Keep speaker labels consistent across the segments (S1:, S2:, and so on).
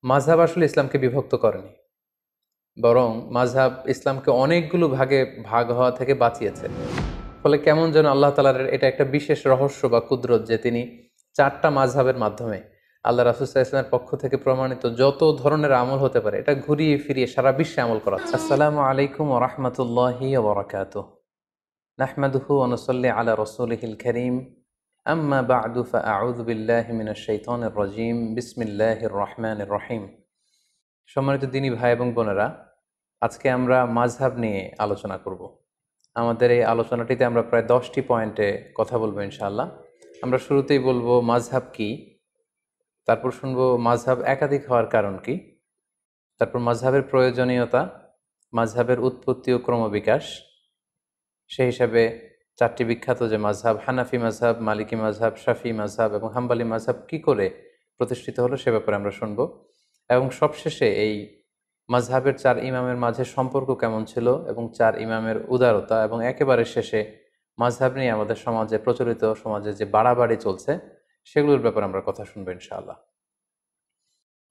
S1: মাযহাব আসলে ইসলামকে বিভক্ত করেনি, বরং মাযহাব ইসলামকে অনেকগুলো ভাগে ভাগ হওয়া থেকে বাঁচিয়েছে। ফলে কেমন যেন আল্লাহ তাআলার এটা একটা বিশেষ রহস্য বা কুদরত যে তিনি ৪টা মাযহাবের মাধ্যমে আল্লাহ রাসূল সাল্লাল্লাহু আলাইহি ওয়াসাল্লামের পক্ষ থেকে প্রমাণিত যত ধরনের আমল হতে পারে এটা ঘুরিয়ে ফিরিয়ে সারা বিশ্বে আমল করাচ্ছে। আসসালামু আলাইকুম ওয়া রাহমাতুল্লাহি ওয়া বারাকাতুহু। নাহমাদুহু ওয়া নুসাল্লি আলা রাসূলিহিল কারীম। আম্মা বা'দু ফাআউযু বিল্লাহি মিনাশ শাইতানির রাজীম। বিসমিল্লাহির রহমানির রহিম। সম্মানিত দিনী ভাই এবং বোনেরা, আজকে আমরা মাযহাব নিয়ে আলোচনা করব। আমাদের এই আলোচনাটিতে আমরা প্রায় 10টি পয়েন্টে কথা বলবো ইনশাআল্লাহ। আমরা শুরুতেই বলবো মাযহাব কি, তারপর শুনবো মাযহাব একাধিক হওয়ার কারণ কি, তারপর মাযহাবের প্রয়োজনীয়তা, মাযহাবের উৎপত্তি ও ক্রমবিকাশ, সেই হিসাবে 4টি বিখ্যাত যে মাযহাব হানাফি মাযহাব, মালিকি মাযহাব, শাফিঈ মাযহাব এবং হাম্বলি মাযহাব কি করে প্রতিষ্ঠিত হলো সে ব্যাপারে আমরা শুনবো। এবং সবশেষে এই মাযহাবের 4 ইমামের মাঝে সম্পর্ক কেমন ছিল এবং 4 ইমামের উদারতা, এবং একেবারে শেষে মাযহাব নিয়ে আমাদের সমাজে প্রচলিত সমাজে যে বাড়াবাড়ি চলছে সেগুলোর ব্যাপারে আমরা কথা শুনবো ইনশাআল্লাহ।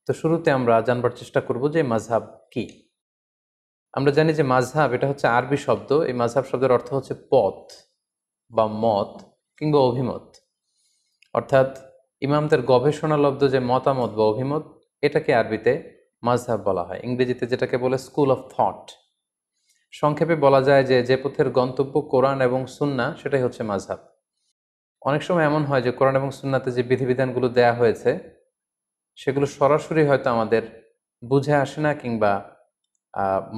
S1: তো শুরুতে আমরা জানবার চেষ্টা করব যে মাযহাব কি। আমরা জানি যে মাযহাব এটা হচ্ছে আরবি শব্দ। এই মাযহাব শব্দের অর্থ হচ্ছে পথ বা মত কিংবা অভিমত, অর্থাৎ ইমামদের গবেষণালব্ধ যে মতামত বা অভিমত, এটাকে আরবিতে মাযহাব বলা হয়। ইংরেজিতে যেটাকে বলে স্কুল অফ থট। সংক্ষেপে বলা যায় যে যে পথের গন্তব্য কোরআন এবং সুন্নাহ সেটাই হচ্ছে মাযহাব। অনেক সময় এমন হয় যে কোরআন এবং সুন্নাতে যে বিধিবিধানগুলো দেয়া হয়েছে সেগুলো সরাসরি হয়তো আমাদের বুঝে আসে না, কিংবা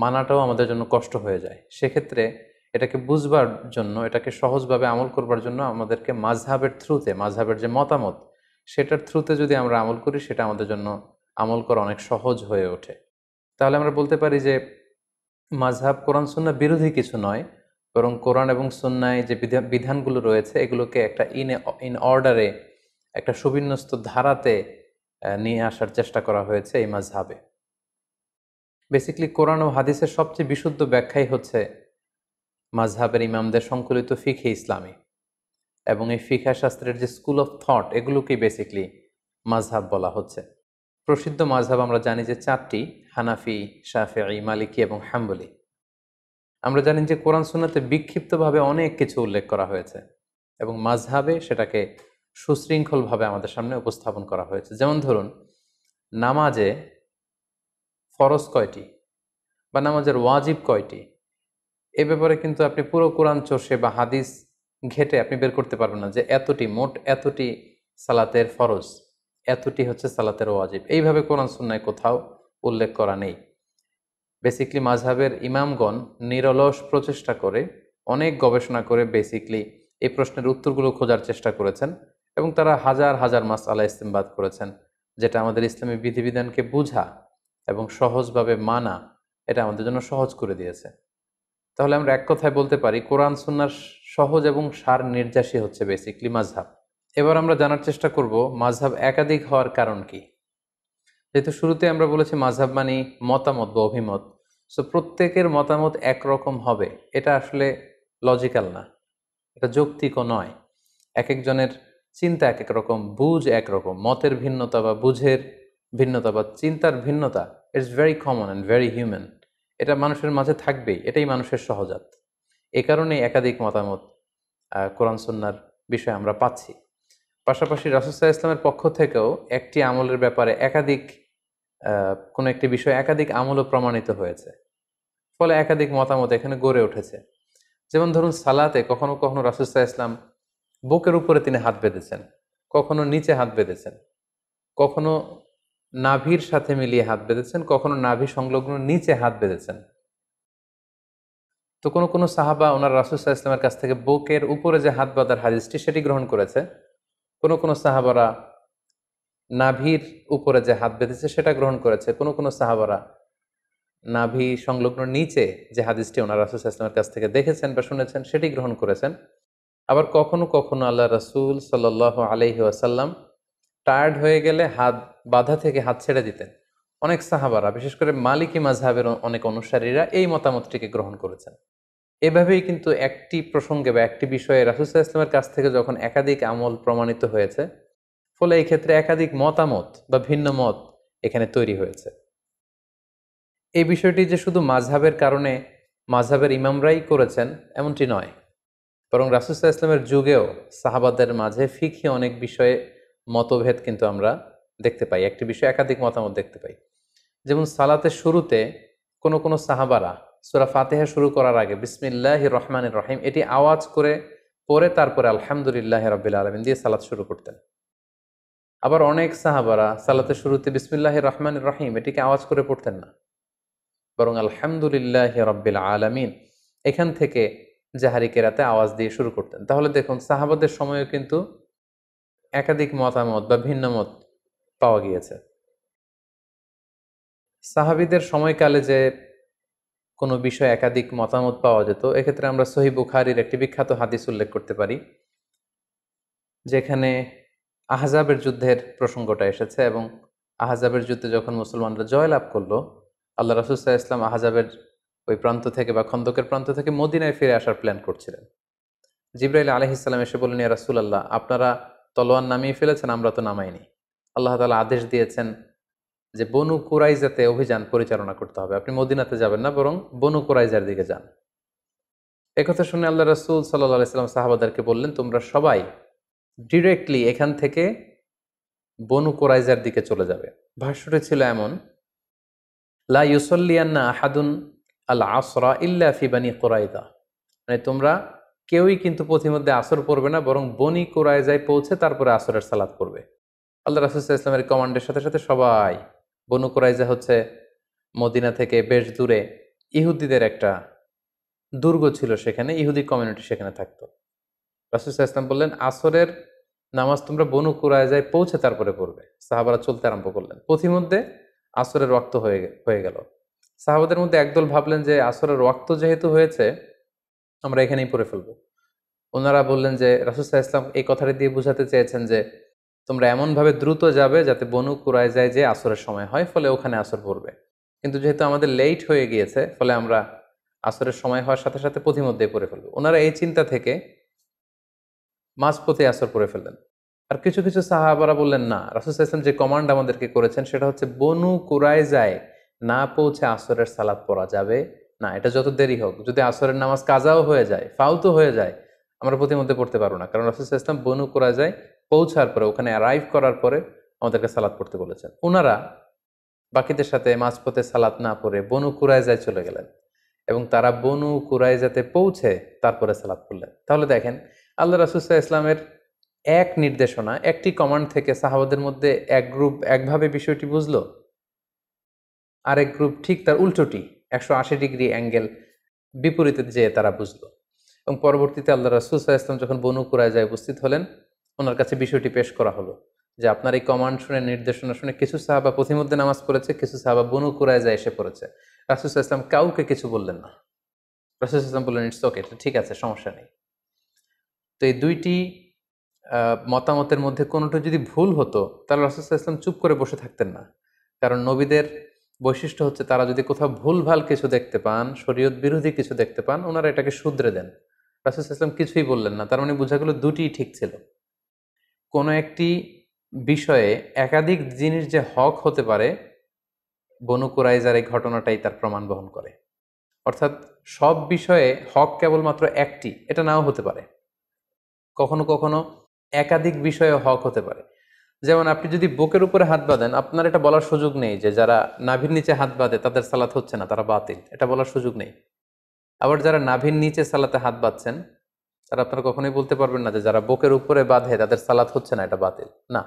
S1: মানাটাও আমাদের জন্য কষ্ট হয়ে যায়। সেক্ষেত্রে এটাকে বুঝবার জন্য, এটাকে সহজভাবে আমল করবার জন্য আমাদেরকে মাযহাবের থ্রুতে, মাযহাবের যে মতামত সেটার থ্রুতে যদি আমরা আমল করি সেটা আমাদের জন্য আমল করা অনেক সহজ হয়ে ওঠে। তাহলে আমরা বলতে পারি যে মাযহাব কোরআন সুন্নাহ বিরোধী কিছু নয়, বরং কোরআন এবং সুন্নায় যে বিধানগুলো রয়েছে এগুলোকে একটা ইন অর্ডারে, একটা সুবিন্যস্ত ধারাতে নিয়ে আসার চেষ্টা করা হয়েছে এই মাযহাবে। বেসিক্যালি কোরআন ও হাদিসের সবচেয়ে বিশুদ্ধ ব্যাখ্যাই হচ্ছে মাযহাবের ইমামদের সংকলিত ফিকহে ইসলামী, এবং এই ফিকহ শাস্ত্রের যে স্কুল অফ থট এগুলোকেই বেসিক্যালি মাযহাব বলা হচ্ছে। প্রসিদ্ধ মাযহাব আমরা জানি যে 4টি: হানাফি, শাফিঈ, মালিকি এবং হাম্বলি। আমরা জানি যে কোরআন সুন্নাতে বিক্ষিপ্তভাবে অনেক কিছু উল্লেখ করা হয়েছে এবং মাযহাবে সেটাকে সুশৃঙ্খলভাবে আমাদের সামনে উপস্থাপন করা হয়েছে। যেমন ধরুন, নামাজে ফরজ কয়টি বা নামাজের ওয়াজিব কয়টি, এ ব্যাপারে কিন্তু আপনি পুরো কোরআন চষে বা হাদিস ঘেটে আপনি বের করতে পারবেন না যে এতটি, মোট এতটি সালাতের ফরজ, এতটি হচ্ছে সালাতের ওয়াজিব। এইভাবে কোরআন সুন্নায় কোথাও উল্লেখ করা নেই। বেসিক্যালি মাযহাবের ইমামগণ নিরলস প্রচেষ্টা করে, অনেক গবেষণা করে বেসিক্যালি এই প্রশ্নের উত্তরগুলো খোঁজার চেষ্টা করেছেন, এবং তারা হাজার হাজার মাসআলা ইস্তেমবাদ করেছেন, যেটা আমাদের ইসলামী বিধিবিধানকে বুঝা এবং সহজভাবে মানা এটা আমাদের জন্য সহজ করে দিয়েছে। তাহলে আমরা এক কথায় বলতে পারি কোরআন সুন্নাহর সহজ এবং সার নির্যাসী হচ্ছে বেসিক্যালি মাযহাব। এবার আমরা জানার চেষ্টা করব মাযহাব একাধিক হওয়ার কারণ কি। যেহেতু শুরুতে আমরা বলেছি মাযহাব মানে মতামত বা অভিমত, সো প্রত্যেকের মতামত একরকম হবে এটা আসলে লজিক্যাল না, এটা যৌক্তিকও নয়। এক একজনের চিন্তা এক এক রকম, বুঝ একরকম, মতের ভিন্নতা বা বুঝের ভিন্নতা বা চিন্তার ভিন্নতা it's very common and very human. এটা মানুষের মাঝে থাকবেই, এটাই মানুষের সহজাত। এ কারণেই একাধিক মতামত কোরআন সুন্নাহর বিষয়ে আমরা পাচ্ছি। পাশাপাশি রাসূল সাল্লাল্লাহু আলাইহি ওয়াসাল্লামের পক্ষ থেকেও একটি আমলের ব্যাপারে একাধিক কোনো একটি বিষয় একাধিক আমলও প্রমাণিত হয়েছে, ফলে একাধিক মতামত এখানে গড়ে উঠেছে। যেমন ধরুন, সালাতে কখনো কখনো রাসূল সাল্লাল্লাহু আলাইহি ওয়াসাল্লাম বুকের উপরে তিনি হাত বেঁধেছেন, কখনো নিচে হাত বেঁধেছেন, কখনো নাভির সাথে মিলিয়ে হাত বেঁধেছেন, কখনো নাভি সংলগ্ন নিচে হাত বেঁধেছেন। তো কোনো কোনো সাহাবা ওনার রাসূল সাল্লাল্লাহু আলাইহি ওয়াসাল্লামের কাছ থেকে বুকের উপরে যে হাত বাঁধার হাদিসটি সেটি গ্রহণ করেছে। কোনো কোনো সাহাবারা নাভির উপরে যে হাত বেঁধেছে সেটা গ্রহণ করেছে। কোনো কোনো সাহাবারা নাভি সংলগ্ন নিচে যে হাদিসটি ওনার রাসূল সাল্লাল্লাহু আলাইহি ওয়াসাল্লামের কাছ থেকে দেখেছেন বা শুনেছেন সেটি গ্রহণ করেছেন। আবার কখনো কখনো আল্লাহ রাসূল সাল্লাল্লাহু আলাইহি ওয়াসাল্লাম টায়ার্ড হয়ে গেলে হাত বাঁধা থেকে হাত ছেড়ে দিতেন। অনেক সাহাবারা, বিশেষ করে মালিকি মাযহাবের অনেক অনুসারীরা এই মতামতটিকে গ্রহণ করেছেন। এভাবেই কিন্তু একটি প্রসঙ্গে বা একটি বিষয়ে রাসূল সাল্লাল্লাহু আলাইহি ওয়াসাল্লামের কাছ থেকে যখন একাধিক আমল প্রমাণিত হয়েছে, ফলে এই ক্ষেত্রে একাধিক মতামত বা ভিন্ন মত এখানে তৈরি হয়েছে। এই বিষয়টি যে শুধু মাযহাবের কারণে মাযহাবের ইমামরাই করেছেন এমনটি নয়, বরং রাসূল সাল্লাল্লাহু আলাইহি ওয়াসাল্লামের যুগেও সাহাবাদের মাঝে ফিকহি অনেক বিষয়ে মতভেদ কিন্তু আমরা দেখতে পাই। একটি বিষয়ে একাধিক মতামত দেখতে পাই। যেমন সালাতের শুরুতে কোনো কোনো সাহাবারা সূরা ফাতিহা শুরু করার আগে বিসমিল্লাহির রহমানির রহিম এটি আওয়াজ করে পড়ে তারপরে আলহামদুলিল্লাহি রাব্বিল আলামিন দিয়ে সালাত শুরু করতেন। আবার অনেক সাহাবারা সালাতের শুরুতে বিসমিল্লাহির রহমানির রহিম এটিকে আওয়াজ করে পড়তেন না, বরং আলহামদুলিল্লাহি রাব্বিল আলামিন এখান থেকে জাহারি কেরাতে আওয়াজ দিয়ে শুরু করতেন। তাহলে দেখুন সাহাবাদের সময়েও কিন্তু একাধিক মতামত বা ভিন্ন মত পাওয়া গিয়েছে। সাহাবীদের সময়কালে যে কোনো বিষয়ে একাধিক মতামত পাওয়া যেত, এক্ষেত্রে আমরা সহিহ বুখারীর একটি বিখ্যাত হাদিস উল্লেখ করতে পারি, যেখানে আহজাবের যুদ্ধের প্রসঙ্গটা এসেছে এবং আহজাবের যুদ্ধে যখন মুসলমানরা জয়লাভ করলো, আল্লাহ রাসূল সাল্লাল্লাহু আলাইহি ওয়াসাল্লাম আহজাবের ওই প্রান্ত থেকে বা খন্দকের প্রান্ত থেকে মদিনায় ফিরে আসার প্ল্যান করছিলেন। জিবরাইল আলাইহিস সালাম এসে বললেন, ইয়া রাসূলুল্লাহ, আপনারা তলোয়ার নামিয়ে ফেলেছেন, আমরা তো নামাইনি। আল্লাহ তাআলা আদেশ দিয়েছেন যে বনু কুরাইজাতে অভিযান পরিচালনা করতে হবে, আপনি মদিনাতে যাবেন না, বরং বনু কুরাইজার দিকে যান। একথা শুনে আল্লাহ রাসূল সাল্লাল্লাহু আলাইহি ওয়াসাল্লাম সাহাবাদেরকে বললেন, তোমরা সবাই ডিরেক্টলি এখান থেকে বনু কুরাইজার দিকে চলে যাবে। ভাষ্যটি ছিল এমন, লা ইউসাল্লিয়ান্না আহাদুন আল আসরা ইল্লা ফি বানি কুরাইজা, মানে তোমরা কেউই কিন্তু পথিমধ্যে আসর পড়বে না, বরং বনি কুরাইজায় পৌঁছে তারপরে আসরের সালাত পড়বে। আল্লাহ রাসূল সাল্লাল্লাহু আলাইহি ওয়াসাল্লামের কমান্ডের সাথে সাথে সবাই, বনু কুরাইজা হচ্ছে মদিনা থেকে বেশ দূরে ইহুদিদের একটা দুর্গ ছিল, সেখানে ইহুদি কমিউনিটি সেখানে থাকতো। রাসূল সাল্লাল্লাহু আলাইহি ওয়াসাল্লাম বললেন, আসরের নামাজ তোমরা বনু কুরাইজায় পৌঁছে তারপরে পড়বে। সাহাবারা চলতে আরম্ভ করলেন। পথিমধ্যে আসরের ওয়াক্ত হয়ে গেল। সাহাবাদের মধ্যে একদল ভাবলেন যে আসরের ওয়াক্ত যেহেতু হয়েছে আমরা এখানেই পড়ে ফেলবো। ওনারা বললেন যে রাসূল সাল্লাল্লাহু আলাইহি ওয়াসাল্লাম এই কথাটা দিয়ে বোঝাতে চেয়েছেন যে তোমরা এমনভাবে দ্রুত যাবে যাতে বনু কুরাইজায় যে আসরের সময় হয়, ফলে ওখানে আসর পড়বে। কিন্তু যেহেতু আমাদের লেট হয়ে গিয়েছে, ফলে আমরা আসরের সময় হওয়ার সাথে সাথে পথিমধ্যেই পড়ে ফেলবো। ওনারা এই চিন্তা থেকে মাঝপথে আসর পড়ে ফেললেন। আর কিছু কিছু সাহাবারা বললেন, না, রাসূল সাল্লাল্লাহু আলাইহি ওয়াসাল্লাম যে কমান্ড আমাদেরকে করেছেন সেটা হচ্ছে বনু কুরাইজায় না পৌঁছে আসরের সালাত পড়া যাবে না, এটা যত দেরি হোক, যদি আসরের নামাজ কাজাও হয়ে যায়, ফাউতও হয়ে যায়, আমরা প্রতিমধ্যে পড়তে পারবো না, কারণ রাসূল সাল্লাল্লাহু আলাইহি ওয়াসাল্লাম বনু কুরাইজায় পৌঁছার পরে, ওখানে অ্যারাইভ করার পরে আমাদেরকে সালাত পড়তে বলেছেন। ওনারা বাকিদের সাথে মাঝপথে সালাত না পড়ে বনু কুরাইজায় চলে গেলেন এবং তারা বনু কুরাইজাতে পৌঁছে তারপরে সালাত পড়লেন। তাহলে দেখেন আল্লাহ রাসূল সাল্লাল্লাহু আলাইহি ওয়াসাল্লামের এক নির্দেশনা, একটি কমান্ড থেকে সাহাবাদের মধ্যে এক গ্রুপ একভাবে বিষয়টি বুঝলো, আরেক গ্রুপ ঠিক তার উল্টোটি 180 ডিগ্রি অ্যাঙ্গেল বিপরীতে যেয়ে তারা বুঝলো। এবং পরবর্তীতে আল্লাহ রাসূল সাল্লাল্লাহু আলাইহি ওয়াসাল্লাম যখন বনু কুরাইজায় উপস্থিত হলেন, ওনার কাছে বিষয়টি পেশ করা হলো যে আপনার এই কমান্ড শুনে, নির্দেশনা শুনে কিছু সাহাবা পথিমধ্যে নামাজ পড়েছে, কিছু সাহাবা বনু কুরাইজায় এসে পড়েছে। রাসূল সাল্লাল্লাহু আলাইহি ওয়াসাল্লাম কাউকে কিছু বললেন না। রাসূল সাল্লাল্লাহু আলাইহি ওয়াসাল্লাম বললেন, ইটস ওকে, ঠিক আছে, সমস্যা নেই। তো এই দুইটি মতামতের মধ্যে কোনোটা যদি ভুল হতো, তাহলে রাসূল সাল্লাল্লাহু আলাইহি ওয়াসাল্লাম চুপ করে বসে থাকতেন না। কারণ নবীদের বৈশিষ্ট্য হচ্ছে তারা যদি কোথাও ভুলভাল কিছু দেখতে পান, শরীয়ত বিরোধী কিছু দেখতে পান, ওনারা এটাকে শুধরে দেন। রাসূল সাল্লাল্লাহু আলাইহি ওয়াসাল্লাম কিছুই বললেন না, তার মানে বোঝা গেল দুটিই ঠিক ছিল। কোনো একটি বিষয়ে একাধিক জিনিস যে হক হতে পারে, বনু কুরাইজার এই ঘটনাটাই তার প্রমাণ বহন করে। অর্থাৎ সব বিষয়ে হক কেবলমাত্র একটি, এটা নাও হতে পারে। কখনো কখনো একাধিক বিষয়ে হক হতে পারে। যেমন আপনি যদি বুকের উপরে হাত বাঁধেন, আপনার এটা বলার সুযোগ নেই যে যারা নাভির নিচে হাত বাঁধে তাদের সালাত হচ্ছে না, তারা বাতিল, এটা বলার সুযোগ নেই। আবার যারা নাভির নিচে সালাতে হাত বাঁধছেন, তারা আপনারা কখনোই বলতে পারবেন না যে যারা বুকের উপরে বাঁধে তাদের সালাত হচ্ছে না, এটা বাতিল না।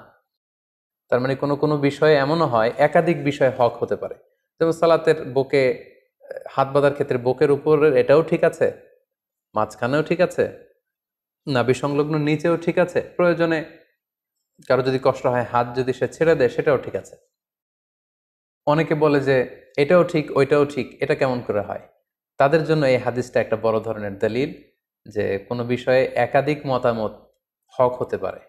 S1: তার মানে কোনো কোনো বিষয়ে এমনও হয়, একাধিক বিষয় হক হতে পারে। যেমন সালাতের বুকে হাত বাঁধার ক্ষেত্রে বুকের উপরের এটাও ঠিক আছে, মাঝখানেও ঠিক আছে, নাভি সংলগ্ন নিচেও ঠিক আছে, প্রয়োজনে কারো যদি কষ্ট হয় হাত যদি সে ছেড়ে দেয় সেটাও ঠিক আছে। অনেকে বলে যে এটাও ঠিক ওইটাও ঠিক, এটা কেমন করে হয়? তাদের জন্য এই হাদিসটা একটা বড় ধরনের দলিল যে কোনো বিষয়ে একাধিক মতামত হক হতে পারে,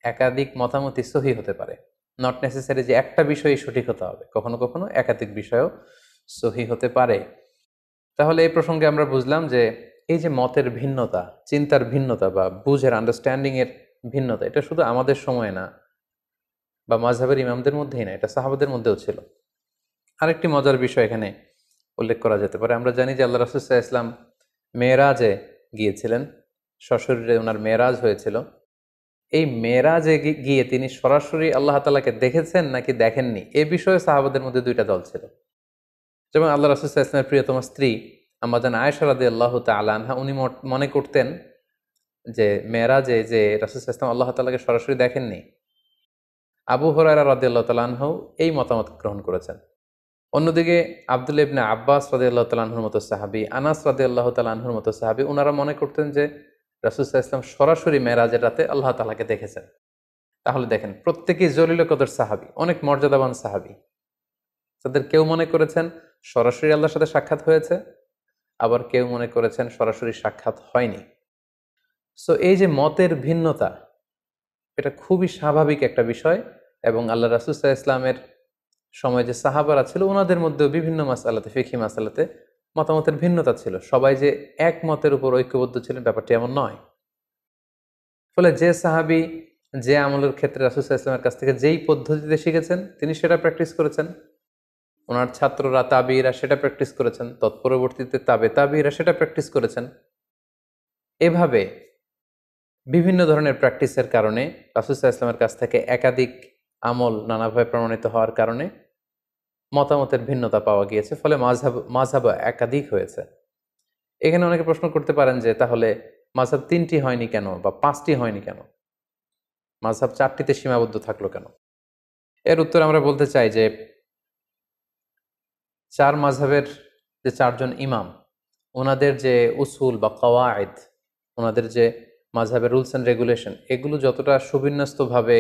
S1: একাধিক মতামতই সহি হতে পারে। নট নেসেসারি যে একটা বিষয়ই সঠিক হতে হবে, কখনো কখনো একাধিক বিষয়ও সহি হতে পারে। তাহলে এই প্রসঙ্গে আমরা বুঝলাম যে এই যে মতের ভিন্নতা, চিন্তার ভিন্নতা বা বুঝের, আন্ডারস্ট্যান্ডিং এর ভিন্নতা, এটা শুধু আমাদের সময় না, বা মাযহাবের ইমামদের মধ্যেই না, এটা সাহাবাদের মধ্যেও ছিল। আরেকটি মজার বিষয় এখানে উল্লেখ করা যেতে পারে। আমরা জানি যে আল্লাহ রাসূল সাল্লাল্লাহু আলাইহি ওয়াসাল্লাম মেরাজে গিয়েছিলেন, সশরীরে ওনার মেরাজ হয়েছিল। এই মেরাজে গিয়ে তিনি সরাসরি আল্লাহ তাআলাকে দেখেছেন নাকি দেখেননি, এ বিষয়ে সাহাবাদের মধ্যে দুইটা দল ছিল। যেমন আল্লাহ রাসূল সাল্লাল্লাহু আলাইহি ওয়াসাল্লামের প্রিয়তমা স্ত্রী আম্মাজান আয়েশা রাদিয়াল্লাহু তাআলা আনহা, উনি মনে করতেন যে মেরাজে যে রাসূল সাল্লাল্লাহু আলাইহি ওয়াসাল্লাম আল্লাহ তাআলাকে সরাসরি দেখেননি। আবু হুরায়রা রাদিয়াল্লাহু তাআলা আনহু এই মতামত গ্রহণ করেছেন। অন্যদিকে আব্দুল্লাহ ইবনে আব্বাস রাদিয়াল্লাহু তাআলা আনহুর মতো সাহাবী, আনাস রাদিয়াল্লাহু তাআলা আনহুর মতো সাহাবী, উনারা মনে করতেন যে রাসূল সাল্লাল্লাহু আলাইহি ওয়াসাল্লাম সরাসরি মেরাজের রাতে আল্লাহ তাআলাকে দেখেছেন। তাহলে দেখেন, প্রত্যেকেই জলিল কদর সাহাবী, অনেক মর্যাদাবান সাহাবী। তাদের কেউ মনে করেছেন সরাসরি আল্লাহর সাথে সাক্ষাৎ হয়েছে, আবার কেউ মনে করেছেন সরাসরি সাক্ষাৎ হয়নি। সো এই যে মতের ভিন্নতা, এটা খুবই স্বাভাবিক একটা বিষয়। এবং আল্লাহ রাসূল সাল্লাল্লাহু আলাইহি ওয়াসাল্লামের সময় যে সাহাবারা ছিল, ওনাদের মধ্যেও বিভিন্ন মাসআলাতে, ফিকহি মাসআলাতে মতামতের ভিন্নতা ছিল। সবাই যে এক মতের উপর ঐক্যবদ্ধ ছিলেন ব্যাপারটি এমন নয়। ফলে যে সাহাবী যে আমলের ক্ষেত্রে রাসূল সাল্লাল্লাহু আলাইহি ওয়াসাল্লামের কাছ থেকে যেই পদ্ধতিতে শিখেছেন, তিনি সেটা প্র্যাকটিস করেছেন। ওনার ছাত্ররা তাবিঈরা সেটা প্র্যাকটিস করেছেন, তৎপরবর্তীতে তাবিঈরা সেটা প্র্যাকটিস করেছেন। এভাবে বিভিন্ন ধরনের প্র্যাকটিসের কারণে রাসূল সাল্লাল্লাহু আলাইহি ওয়াসাল্লামের কাছ থেকে একাধিক আমল নানাভাবে প্রমাণিত হওয়ার কারণে মতামতের ভিন্নতা পাওয়া গিয়েছে। ফলে মাযহাব একাধিক হয়েছে। এখানে অনেকে প্রশ্ন করতে পারেন যে তাহলে মাযহাব ৩টি হয়নি কেন বা ৫টি হয়নি কেন? মাযহাব ৪টিতে সীমাবদ্ধ থাকলো কেন? এর উত্তর আমরা বলতে চাই যে ৪ মাযহাবের যে ৪ জন ইমাম, ওনাদের যে উসুল বা কওয়ায়েদ, ওনাদের যে মাযহাবের রুলস অ্যান্ড রেগুলেশন, এগুলো যতটা সুবিন্যস্তভাবে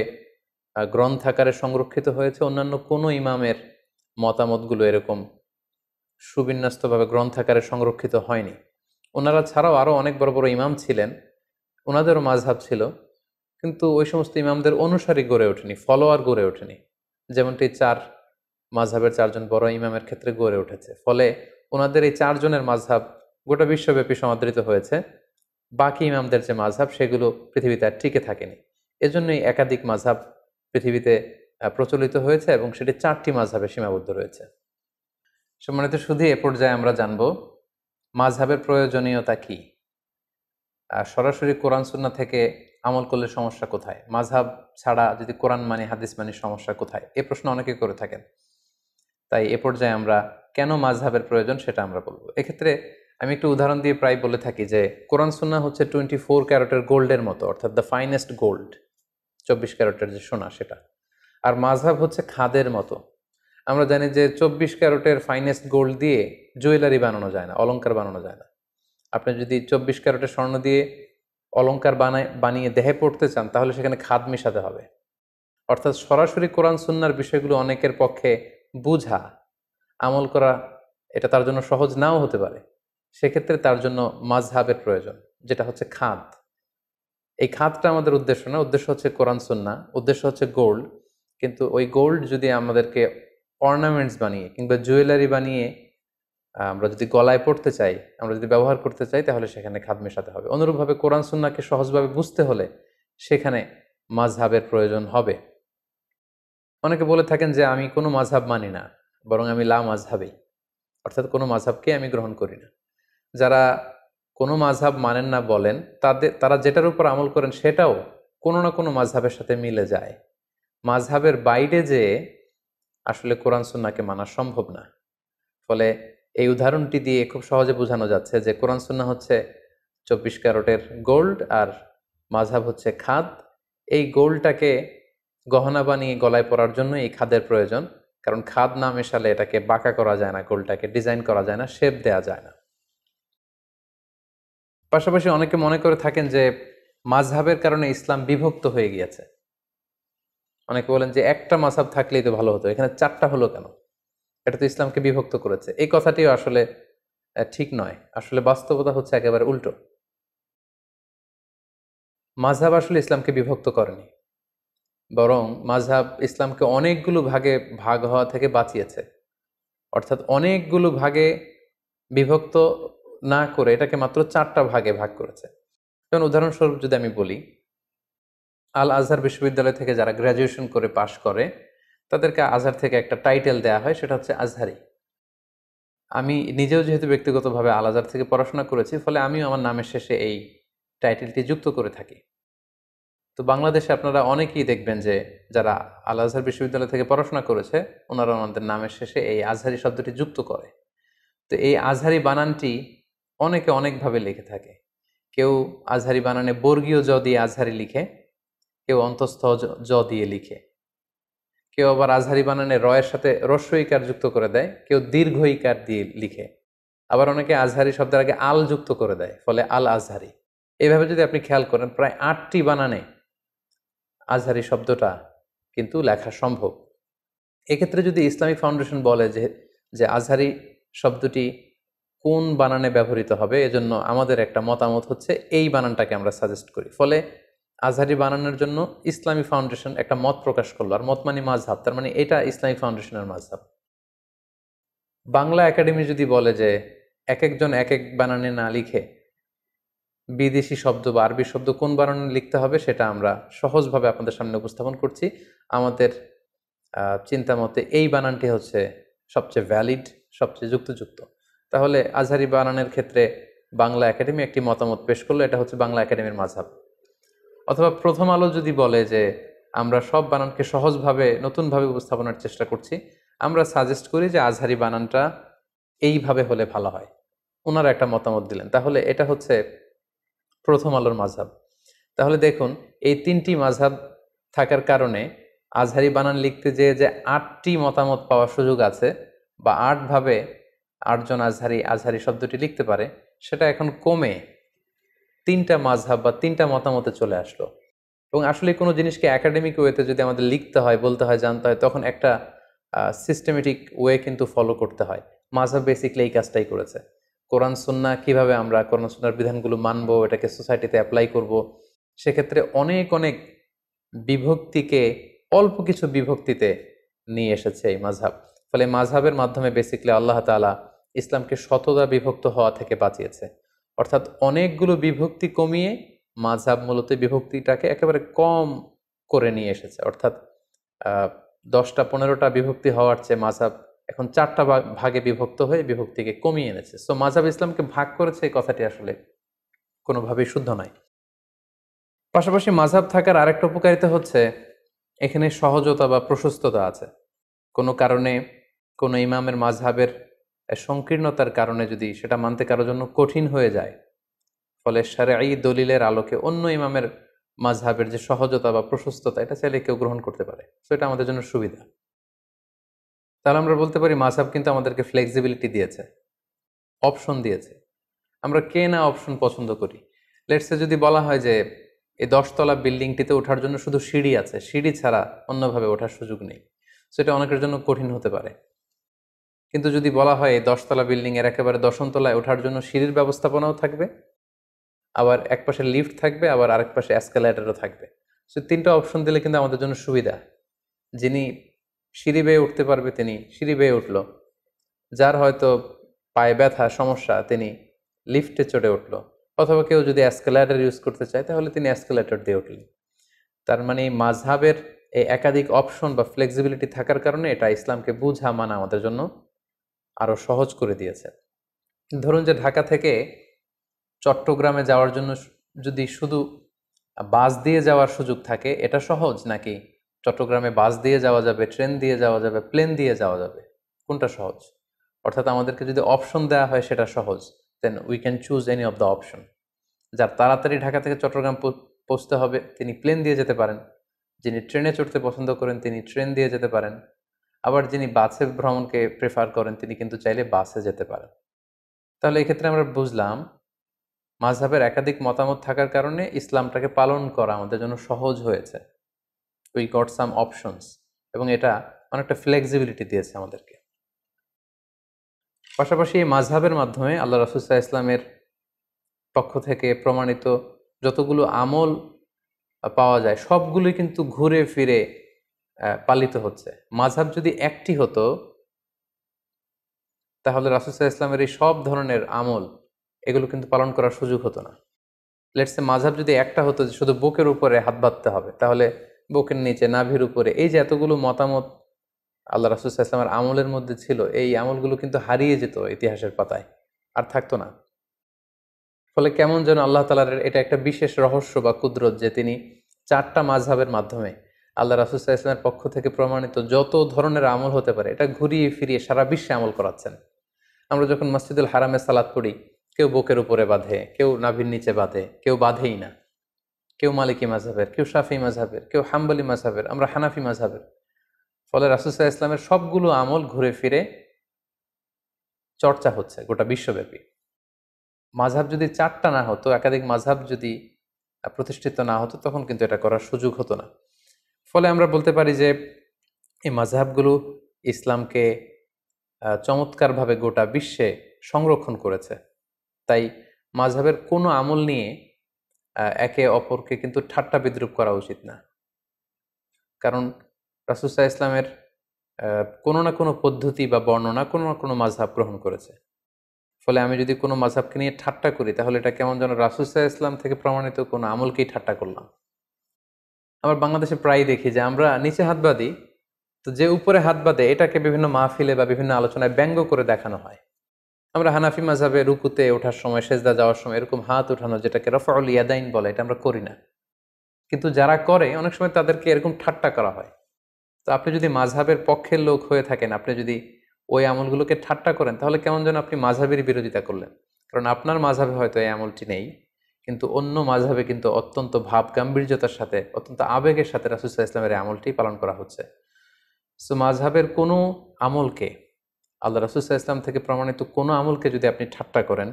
S1: গ্রন্থাকারে সংরক্ষিত হয়েছে, অন্যান্য কোনো ইমামের মতামতগুলো এরকম সুবিন্যস্তভাবে গ্রন্থাকারে সংরক্ষিত হয়নি। ওনারা ছাড়াও আরও অনেক বড় বড় ইমাম ছিলেন, ওনাদেরও মাযহাব ছিল, কিন্তু ওই সমস্ত ইমামদের অনুসারী গড়ে ওঠেনি, ফলোয়ার গড়ে ওঠেনি, যেমনটি ৪ মাযহাবের ৪ জন বড় ইমামের ক্ষেত্রে গড়ে উঠেছে। ফলে ওনাদের এই ৪ জনের মাযহাব গোটা বিশ্বব্যাপী সমাদৃত হয়েছে। বাকি ইমামদের যে মাযহাব, সেগুলো পৃথিবীতে আর টিকে থাকেনি। এজন্যই একাধিক মাযহাব পৃথিবীতে প্রচলিত হয়েছে এবং সেটি ৪টি মাযহাবে সীমাবদ্ধ রয়েছে। সম্মানিত শুধু এ পর্যায়ে আমরা জানব মাযহাবের প্রয়োজনীয়তা কি, সরাসরি কোরআন সুন্নাহ থেকে আমল করলে সমস্যা কোথায়, মাযহাব ছাড়া যদি কোরআন মানি হাদিস মানি সমস্যা কোথায়, এ প্রশ্ন অনেকে করে থাকেন। তাই এ পর্যায়ে আমরা কেন মাযহাবের প্রয়োজন সেটা আমরা বলবো। এক্ষেত্রে আমি একটু উদাহরণ দিয়ে প্রায় বলে থাকি যে কোরআন সুন্নাহ হচ্ছে 24 ক্যারেটের গোল্ডের মতো, অর্থাৎ দ্য ফাইনেস্ট গোল্ড, 24 ক্যারেটের যে সোনা সেটা। আর মাযহাব হচ্ছে খাদের মতো। আমরা জানি যে 24 ক্যারেটের ফাইনেস্ট গোল্ড দিয়ে জুয়েলারি বানানো যায় না, অলংকার বানানো যায় না। আপনি যদি 24 ক্যারেটের স্বর্ণ দিয়ে অলংকার বানিয়ে দেহে পড়তে চান, তাহলে সেখানে খাদ মেশাতে হবে। অর্থাৎ সরাসরি কোরআন সুন্নাহর বিষয়গুলো অনেকের পক্ষে বুঝা, আমল করা, এটা তার জন্য সহজ নাও হতে পারে। সেক্ষেত্রে তার জন্য মাযহাবের প্রয়োজন, যেটা হচ্ছে খাদ। এই খাদটা আমাদের উদ্দেশ্য না, উদ্দেশ্য হচ্ছে কোরআন সুন্নাহ, উদ্দেশ্য হচ্ছে গোল্ড। কিন্তু ওই গোল্ড যদি আমাদেরকে অর্নামেন্টস বানিয়ে কিংবা জুয়েলারি বানিয়ে আমরা যদি গলায় পড়তে চাই, আমরা যদি ব্যবহার করতে চাই, তাহলে সেখানে খাদ মেশাতে হবে। অনুরূপভাবে কোরআন সুন্নাহকে সহজভাবে বুঝতে হলে সেখানে মাযহাবের প্রয়োজন হবে। অনেকে বলে থাকেন যে আমি কোনো মাযহাব মানি না, বরং আমি লা মাযহাবী, অর্থাৎ কোনো মাযহাবকে আমি গ্রহণ করি না। যারা কোনো মাযহাব মানেন না বলেন, তারা যেটার উপর আমল করেন সেটাও কোনো না কোনো মাযহাবের সাথে মিলে যায়। মাযহাবের বাইরে যে আসলে কোরআন সুন্নাহকে মানা সম্ভব না। ফলে এই উদাহরণটি দিয়ে খুব সহজে বোঝানো যাচ্ছে যে কোরআন সুন্নাহ হচ্ছে 24 ক্যারেটের গোল্ড আর মাযহাব হচ্ছে খাদ। এই গোল্ডটাকে গহনা বানিয়ে গলায় পরার জন্য এই খাদের প্রয়োজন, কারণ খাদ না মেশালে এটাকে বাঁকা করা যায় না, গোল্ডটাকে ডিজাইন করা যায় না, শেপ দেয়া যায় না। পাশাপাশি অনেকে মনে করে থাকেন যে মাযহাবের কারণে ইসলাম বিভক্ত হয়ে গিয়েছে। অনেকে বলেন যে একটা মাযহাব থাকলেই তো ভালো হতো, এখানে 4টা হলো কেন? এটা তো ইসলামকে বিভক্ত করেছে। এই কথাটিও আসলে ঠিক নয়। আসলে বাস্তবতা হচ্ছে একেবারে উল্টো। মাযহাব আসলে ইসলামকে বিভক্ত করেনি, বরং মাযহাব ইসলামকে অনেকগুলো ভাগে ভাগ হওয়া থেকে বাঁচিয়েছে। অর্থাৎ অনেকগুলো ভাগে বিভক্ত না করে এটাকে মাত্র 4টা ভাগে ভাগ করেছে। যেমন উদাহরণস্বরূপ যদি আমি বলি, আল আজহার বিশ্ববিদ্যালয় থেকে যারা গ্র্যাজুয়েশন করে পাশ করে তাদেরকে আজহার থেকে একটা টাইটেল দেয়া হয়, সেটা হচ্ছে আজহারি। আমি নিজেও যেহেতু ব্যক্তিগতভাবে আল আজহার থেকে পড়াশোনা করেছি, ফলে আমিও আমার নামের শেষে এই টাইটেলটি যুক্ত করে থাকি। তো বাংলাদেশে আপনারা অনেকেই দেখবেন যে যারা আল আজহার বিশ্ববিদ্যালয় থেকে পড়াশোনা করেছে ওনারা ওনাদের নামের শেষে এই আজহারি শব্দটি যুক্ত করে। তো এই আজহারি বানানটি অনেকে অনেকভাবে লিখে থাকে। কেউ আজহারি বানানে বর্গীয় জ দিয়ে আজহারি লিখে, কেউ অন্তঃস্থ জ দিয়ে লিখে, কেউ আবার আজহারি বানানে রয়ের সাথে হ্রস্ব ইকার যুক্ত করে দেয়, কেউ দীর্ঘ ইকার দিয়ে লিখে, আবার অনেকে আজহারি শব্দের আগে আল যুক্ত করে দেয়, ফলে আল আজহারি। এইভাবে যদি আপনি খেয়াল করেন প্রায় 8টি বানানে আজহারি শব্দটা কিন্তু লেখা সম্ভব। এক্ষেত্রে যদি ইসলামিক ফাউন্ডেশন বলে যে যে আজহারি শব্দটি কোন বানানে ব্যবহৃত হবে, এজন্য আমাদের একটা মতামত হচ্ছে এই বানানটাকে আমরা সাজেস্ট করি। ফলে আজহারি বানানোর জন্য ইসলামী ফাউন্ডেশন একটা মত প্রকাশ করলো, আর মত মানে মাযহাব, তার মানে এটা ইসলামী ফাউন্ডেশনের মাযহাব। বাংলা একাডেমি যদি বলে যে এক একজন এক এক বানানে না লিখে বিদেশি শব্দ বা আরবি শব্দ কোন বানানে লিখতে হবে, সেটা আমরা সহজভাবে আপনাদের সামনে উপস্থাপন করছি। আমাদের চিন্তা মতে এই বানানটি হচ্ছে সবচেয়ে ভ্যালিড, সবচেয়ে যুক্তিযুক্ত। তাহলে আজহারি বানানের ক্ষেত্রে বাংলা একাডেমি একটি মতামত পেশ করলো, এটা হচ্ছে বাংলা একাডেমির মাযহাব। অথবা প্রথম আলো যদি বলে যে আমরা সব বানানকে সহজভাবে নতুনভাবে উপস্থাপনের চেষ্টা করছি, আমরা সাজেস্ট করি যে আজহারি বানানটা এইভাবে হলে ভালো হয়, ওনারা একটা মতামত দিলেন, তাহলে এটা হচ্ছে প্রথম আলোর মাযহাব। তাহলে দেখুন এই 3টি মাযহাব থাকার কারণে আজহারি বানান লিখতে যেয়ে যে 8টি মতামত পাওয়ার সুযোগ আছে, বা 8ভাবে 8জন আজহারি শব্দটি লিখতে পারে, সেটা এখন কমে 3টা মাযহাব বা 3টা মতামতে চলে আসলো। এবং আসলে কোনো জিনিসকে একাডেমিক ওয়েতে যদি আমাদের লিখতে হয়, বলতে হয়, জানতে হয়, তখন একটা সিস্টেমেটিক ওয়ে কিন্তু ফলো করতে হয়। মাযহাব বেসিক্যালি এই কাজটাই করেছে। কোরআন সুন্নাহ কিভাবে আমরা কোরআন সুন্নাহর বিধানগুলো মানবো, এটাকে সোসাইটিতে অ্যাপ্লাই করব, সেক্ষেত্রে অনেক অনেক বিভক্তিকে অল্প কিছু বিভক্তিতে নিয়ে এসেছে এই মাযহাব। ফলে মাযহাবের মাধ্যমে বেসিক্যালি আল্লাহ তাআলা ইসলামকে শতদা বিভক্ত হওয়া থেকে বাঁচিয়েছে। অর্থাৎ অনেকগুলো বিভক্তি কমিয়ে মাযহাব মূলত বিভক্তিটাকে একেবারে কম করে নিয়ে এসেছে। অর্থাৎ 10টা 15টা বিভক্তি হওয়ার চেয়ে মাযহাব এখন 4টা ভাগে বিভক্ত হয়ে বিভক্তিকে কমিয়ে এনেছে। সো মাযহাব ইসলামকে ভাগ করেছে, এই কথাটি আসলে কোনোভাবেই শুদ্ধ নয়। পাশাপাশি মাযহাব থাকার আরেকটা উপকারিতা হচ্ছে এখানে সহজতা বা প্রশস্ততা আছে। কোনো কারণে কোনো ইমামের মাযহাবের সংকীর্ণতার কারণে যদি সেটা মানতে কারোর জন্য কঠিন হয়ে যায়, ফলে শারঈ দলিলের আলোকে অন্য ইমামের মাযহাবের যে সহজতা বা প্রশস্ততা, এটা চাইলে কেউ গ্রহণ করতে পারে। সো এটা আমাদের জন্য সুবিধা। তাহলে আমরা বলতে পারি মাযহাব কিন্তু আমাদেরকে ফ্লেক্সিবিলিটি দিয়েছে, অপশন দিয়েছে। আমরা কে না অপশন পছন্দ করি। লেটসে যদি বলা হয় যে এই 10তলা বিল্ডিংটিতে ওঠার জন্য শুধু সিঁড়ি আছে, সিঁড়ি ছাড়া অন্যভাবে ওঠার সুযোগ নেই, সেটা অনেকের জন্য কঠিন হতে পারে। কিন্তু যদি বলা হয় এই 10তলা বিল্ডিং এর একেবারে 10ম তলায় ওঠার জন্য সিঁড়ির ব্যবস্থাপনাও থাকবে, আবার এক পাশে লিফট থাকবে, আবার আরেক পাশে এসকেলেটরও থাকবে, সো 3টা অপশন দিলে কিন্তু আমাদের জন্য সুবিধা। যিনি সিঁড়ি বেয়ে উঠতে পারবে তিনি সিঁড়ি বেয়ে উঠলো, যার হয়তো পায়ে ব্যথা সমস্যা তিনি লিফটে চড়ে উঠলো, অথবা কেউ যদি এসকেলেটর ইউজ করতে চায় তাহলে তিনি এসকেলেটর দিয়ে উঠলেন। তার মানে মাযহাবের এই একাধিক অপশন বা ফ্লেক্সিবিলিটি থাকার কারণে এটা ইসলামকে বুঝা মানা আমাদের জন্য আরো সহজ করে দিয়েছে। ধরুন যে ঢাকা থেকে চট্টগ্রামে যাওয়ার জন্য যদি শুধু বাস দিয়ে যাওয়ার সুযোগ থাকে, এটা সহজ, নাকি চট্টগ্রামে বাস দিয়ে যাওয়া যাবে, ট্রেন দিয়ে যাওয়া যাবে, প্লেন দিয়ে যাওয়া যাবে, কোনটা সহজ? অর্থাৎ আমাদেরকে যদি অপশন দেওয়া হয় সেটা সহজ, then we can choose any of the option. যার তাড়াতাড়ি ঢাকা থেকে চট্টগ্রাম পৌঁছতে হবে তিনি প্লেন দিয়ে যেতে পারেন, যিনি ট্রেনে চড়তে পছন্দ করেন তিনি ট্রেন দিয়ে যেতে পারেন, আবার যিনি বাসে ভ্রমণকে প্রেফার করেন তিনি কিন্তু চাইলে বাসে যেতে পারেন। তাহলে এক্ষেত্রে আমরা বুঝলাম মাযহাবের একাধিক মতামত থাকার কারণে ইসলামটাকে পালন করা আমাদের জন্য সহজ হয়েছে। উই গট সাম অপশনস, এবং এটা অনেকটা ফ্লেক্সিবিলিটি দিয়েছে আমাদেরকে। পাশাপাশি এই মাযহাবের মাধ্যমে আল্লাহ রাসূল সাল্লাল্লাহু আলাইহি ওয়াসাল্লামের পক্ষ থেকে প্রমাণিত যতগুলো আমল পাওয়া যায় সবগুলোই কিন্তু ঘুরে ফিরে পালিত হচ্ছে। মাযহাব যদি একটি হতো তাহলে রাসূল সাল্লাল্লাহু আলাইহি ওয়াসাল্লামের এই সব ধরনের আমল এগুলো কিন্তু পালন করার সুযোগ হতো না। লেটস সে মাযহাব যদি একটা হতো যে শুধু বুকের উপরে হাত বাঁধতে হবে, তাহলে বুকের নিচে, নাভির উপরে, এই যে এতগুলো মতামত আল্লাহ রাসূল সাল্লাল্লাহু আলাইহি ওয়াসাল্লামের আমলের মধ্যে ছিল, এই আমলগুলো কিন্তু হারিয়ে যেত ইতিহাসের পাতায়, আর থাকতো না। ফলে কেমন যেন আল্লাহ তাআলার এটা একটা বিশেষ রহস্য বা কুদরত যে তিনি 4টা মাযহাবের মাধ্যমে আল্লাহ রাসূল সাল্লাল্লাহু আলাইহি ওয়াসাল্লামের পক্ষ থেকে প্রমাণিত যত ধরনের আমল হতে পারে এটা ঘুরিয়ে ফিরিয়ে সারা বিশ্বে আমল করাচ্ছেন। আমরা যখন মসজিদুল হারামে সালাত পড়ি, কেউ বুকের উপরে বাঁধে, কেউ নাভির নিচে বাঁধে, কেউ বাঁধেই না, কেউ মালিকি মাযহাবের, কেউ শাফিঈ মাযহাবের, কেউ হাম্বলি মাযহাবের, আমরা হানাফি মাযহাবের। ফলে রাসূল সাল্লাল্লাহু আলাইহি ওয়াসাল্লামের সবগুলো আমল ঘুরে ফিরে চর্চা হচ্ছে গোটা বিশ্বব্যাপী। মাযহাব যদি 4টা না হতো, একাধিক মাযহাব যদি প্রতিষ্ঠিত না হতো, তখন কিন্তু এটা করার সুযোগ হতো না। ফলে আমরা বলতে পারি যে এই মাযহাবগুলো ইসলামকে চমৎকারভাবে গোটা বিশ্বে সংরক্ষণ করেছে। তাই মাযহাবের কোনো আমল নিয়ে একে অপরকে কিন্তু ঠাট্টা বিদ্রূপ করা উচিত না। কারণ রাসূল সাল্লাল্লাহু আলাইহি ওয়াসাল্লামের কোনো না কোনো পদ্ধতি বা বর্ণনা কোনো না কোনো মাযহাব গ্রহণ করেছে। ফলে আমি যদি কোনো মাযহাবকে নিয়ে ঠাট্টা করি, তাহলে এটা কেমন যেন রাসূল সাল্লাল্লাহু আলাইহি ওয়াসাল্লাম থেকে প্রমাণিত কোনো আমলকেই ঠাট্টা করলাম। আমরা বাংলাদেশে প্রায়ই দেখি যে আমরা নিচে হাত বাঁধি, তো যে উপরে হাত বাঁধে এটাকে বিভিন্ন মাহফিলে বা বিভিন্ন আলোচনায় ব্যঙ্গ করে দেখানো হয়। আমরা হানাফি মাযহাবে রুকুতে ওঠার সময়, সেজদা যাওয়ার সময় এরকম হাত উঠানো, যেটাকে রফউল ইয়াদাইন বলে, এটা আমরা করি না। কিন্তু যারা করে অনেক সময় তাদেরকে এরকম ঠাট্টা করা হয়। তো আপনি যদি মাযহাবের পক্ষের লোক হয়ে থাকেন, আপনি যদি ওই আমলগুলোকে ঠাট্টা করেন, তাহলে কেমন যেন আপনি মাযহাবের বিরোধিতা করলেন। কারণ আপনার মাযহাবে হয়তো এই আমলটি নেই, কিন্তু অন্য মাযহাবে কিন্তু অত্যন্ত ভাব গাম্ভীর্যতার সাথে, অত্যন্ত আবেগের সাথে রাসূল সাল্লাল্লাহু আলাইহি ওয়াসাল্লামের এই আমলটি পালন করা হচ্ছে। সো মাযহাবের কোনো আমলকে, আল্লাহ রাসূল সাল্লাল্লাহু আলাইহি ওয়াসাল্লাম থেকে প্রমাণিত কোনো আমলকে যদি আপনি ঠাট্টা করেন,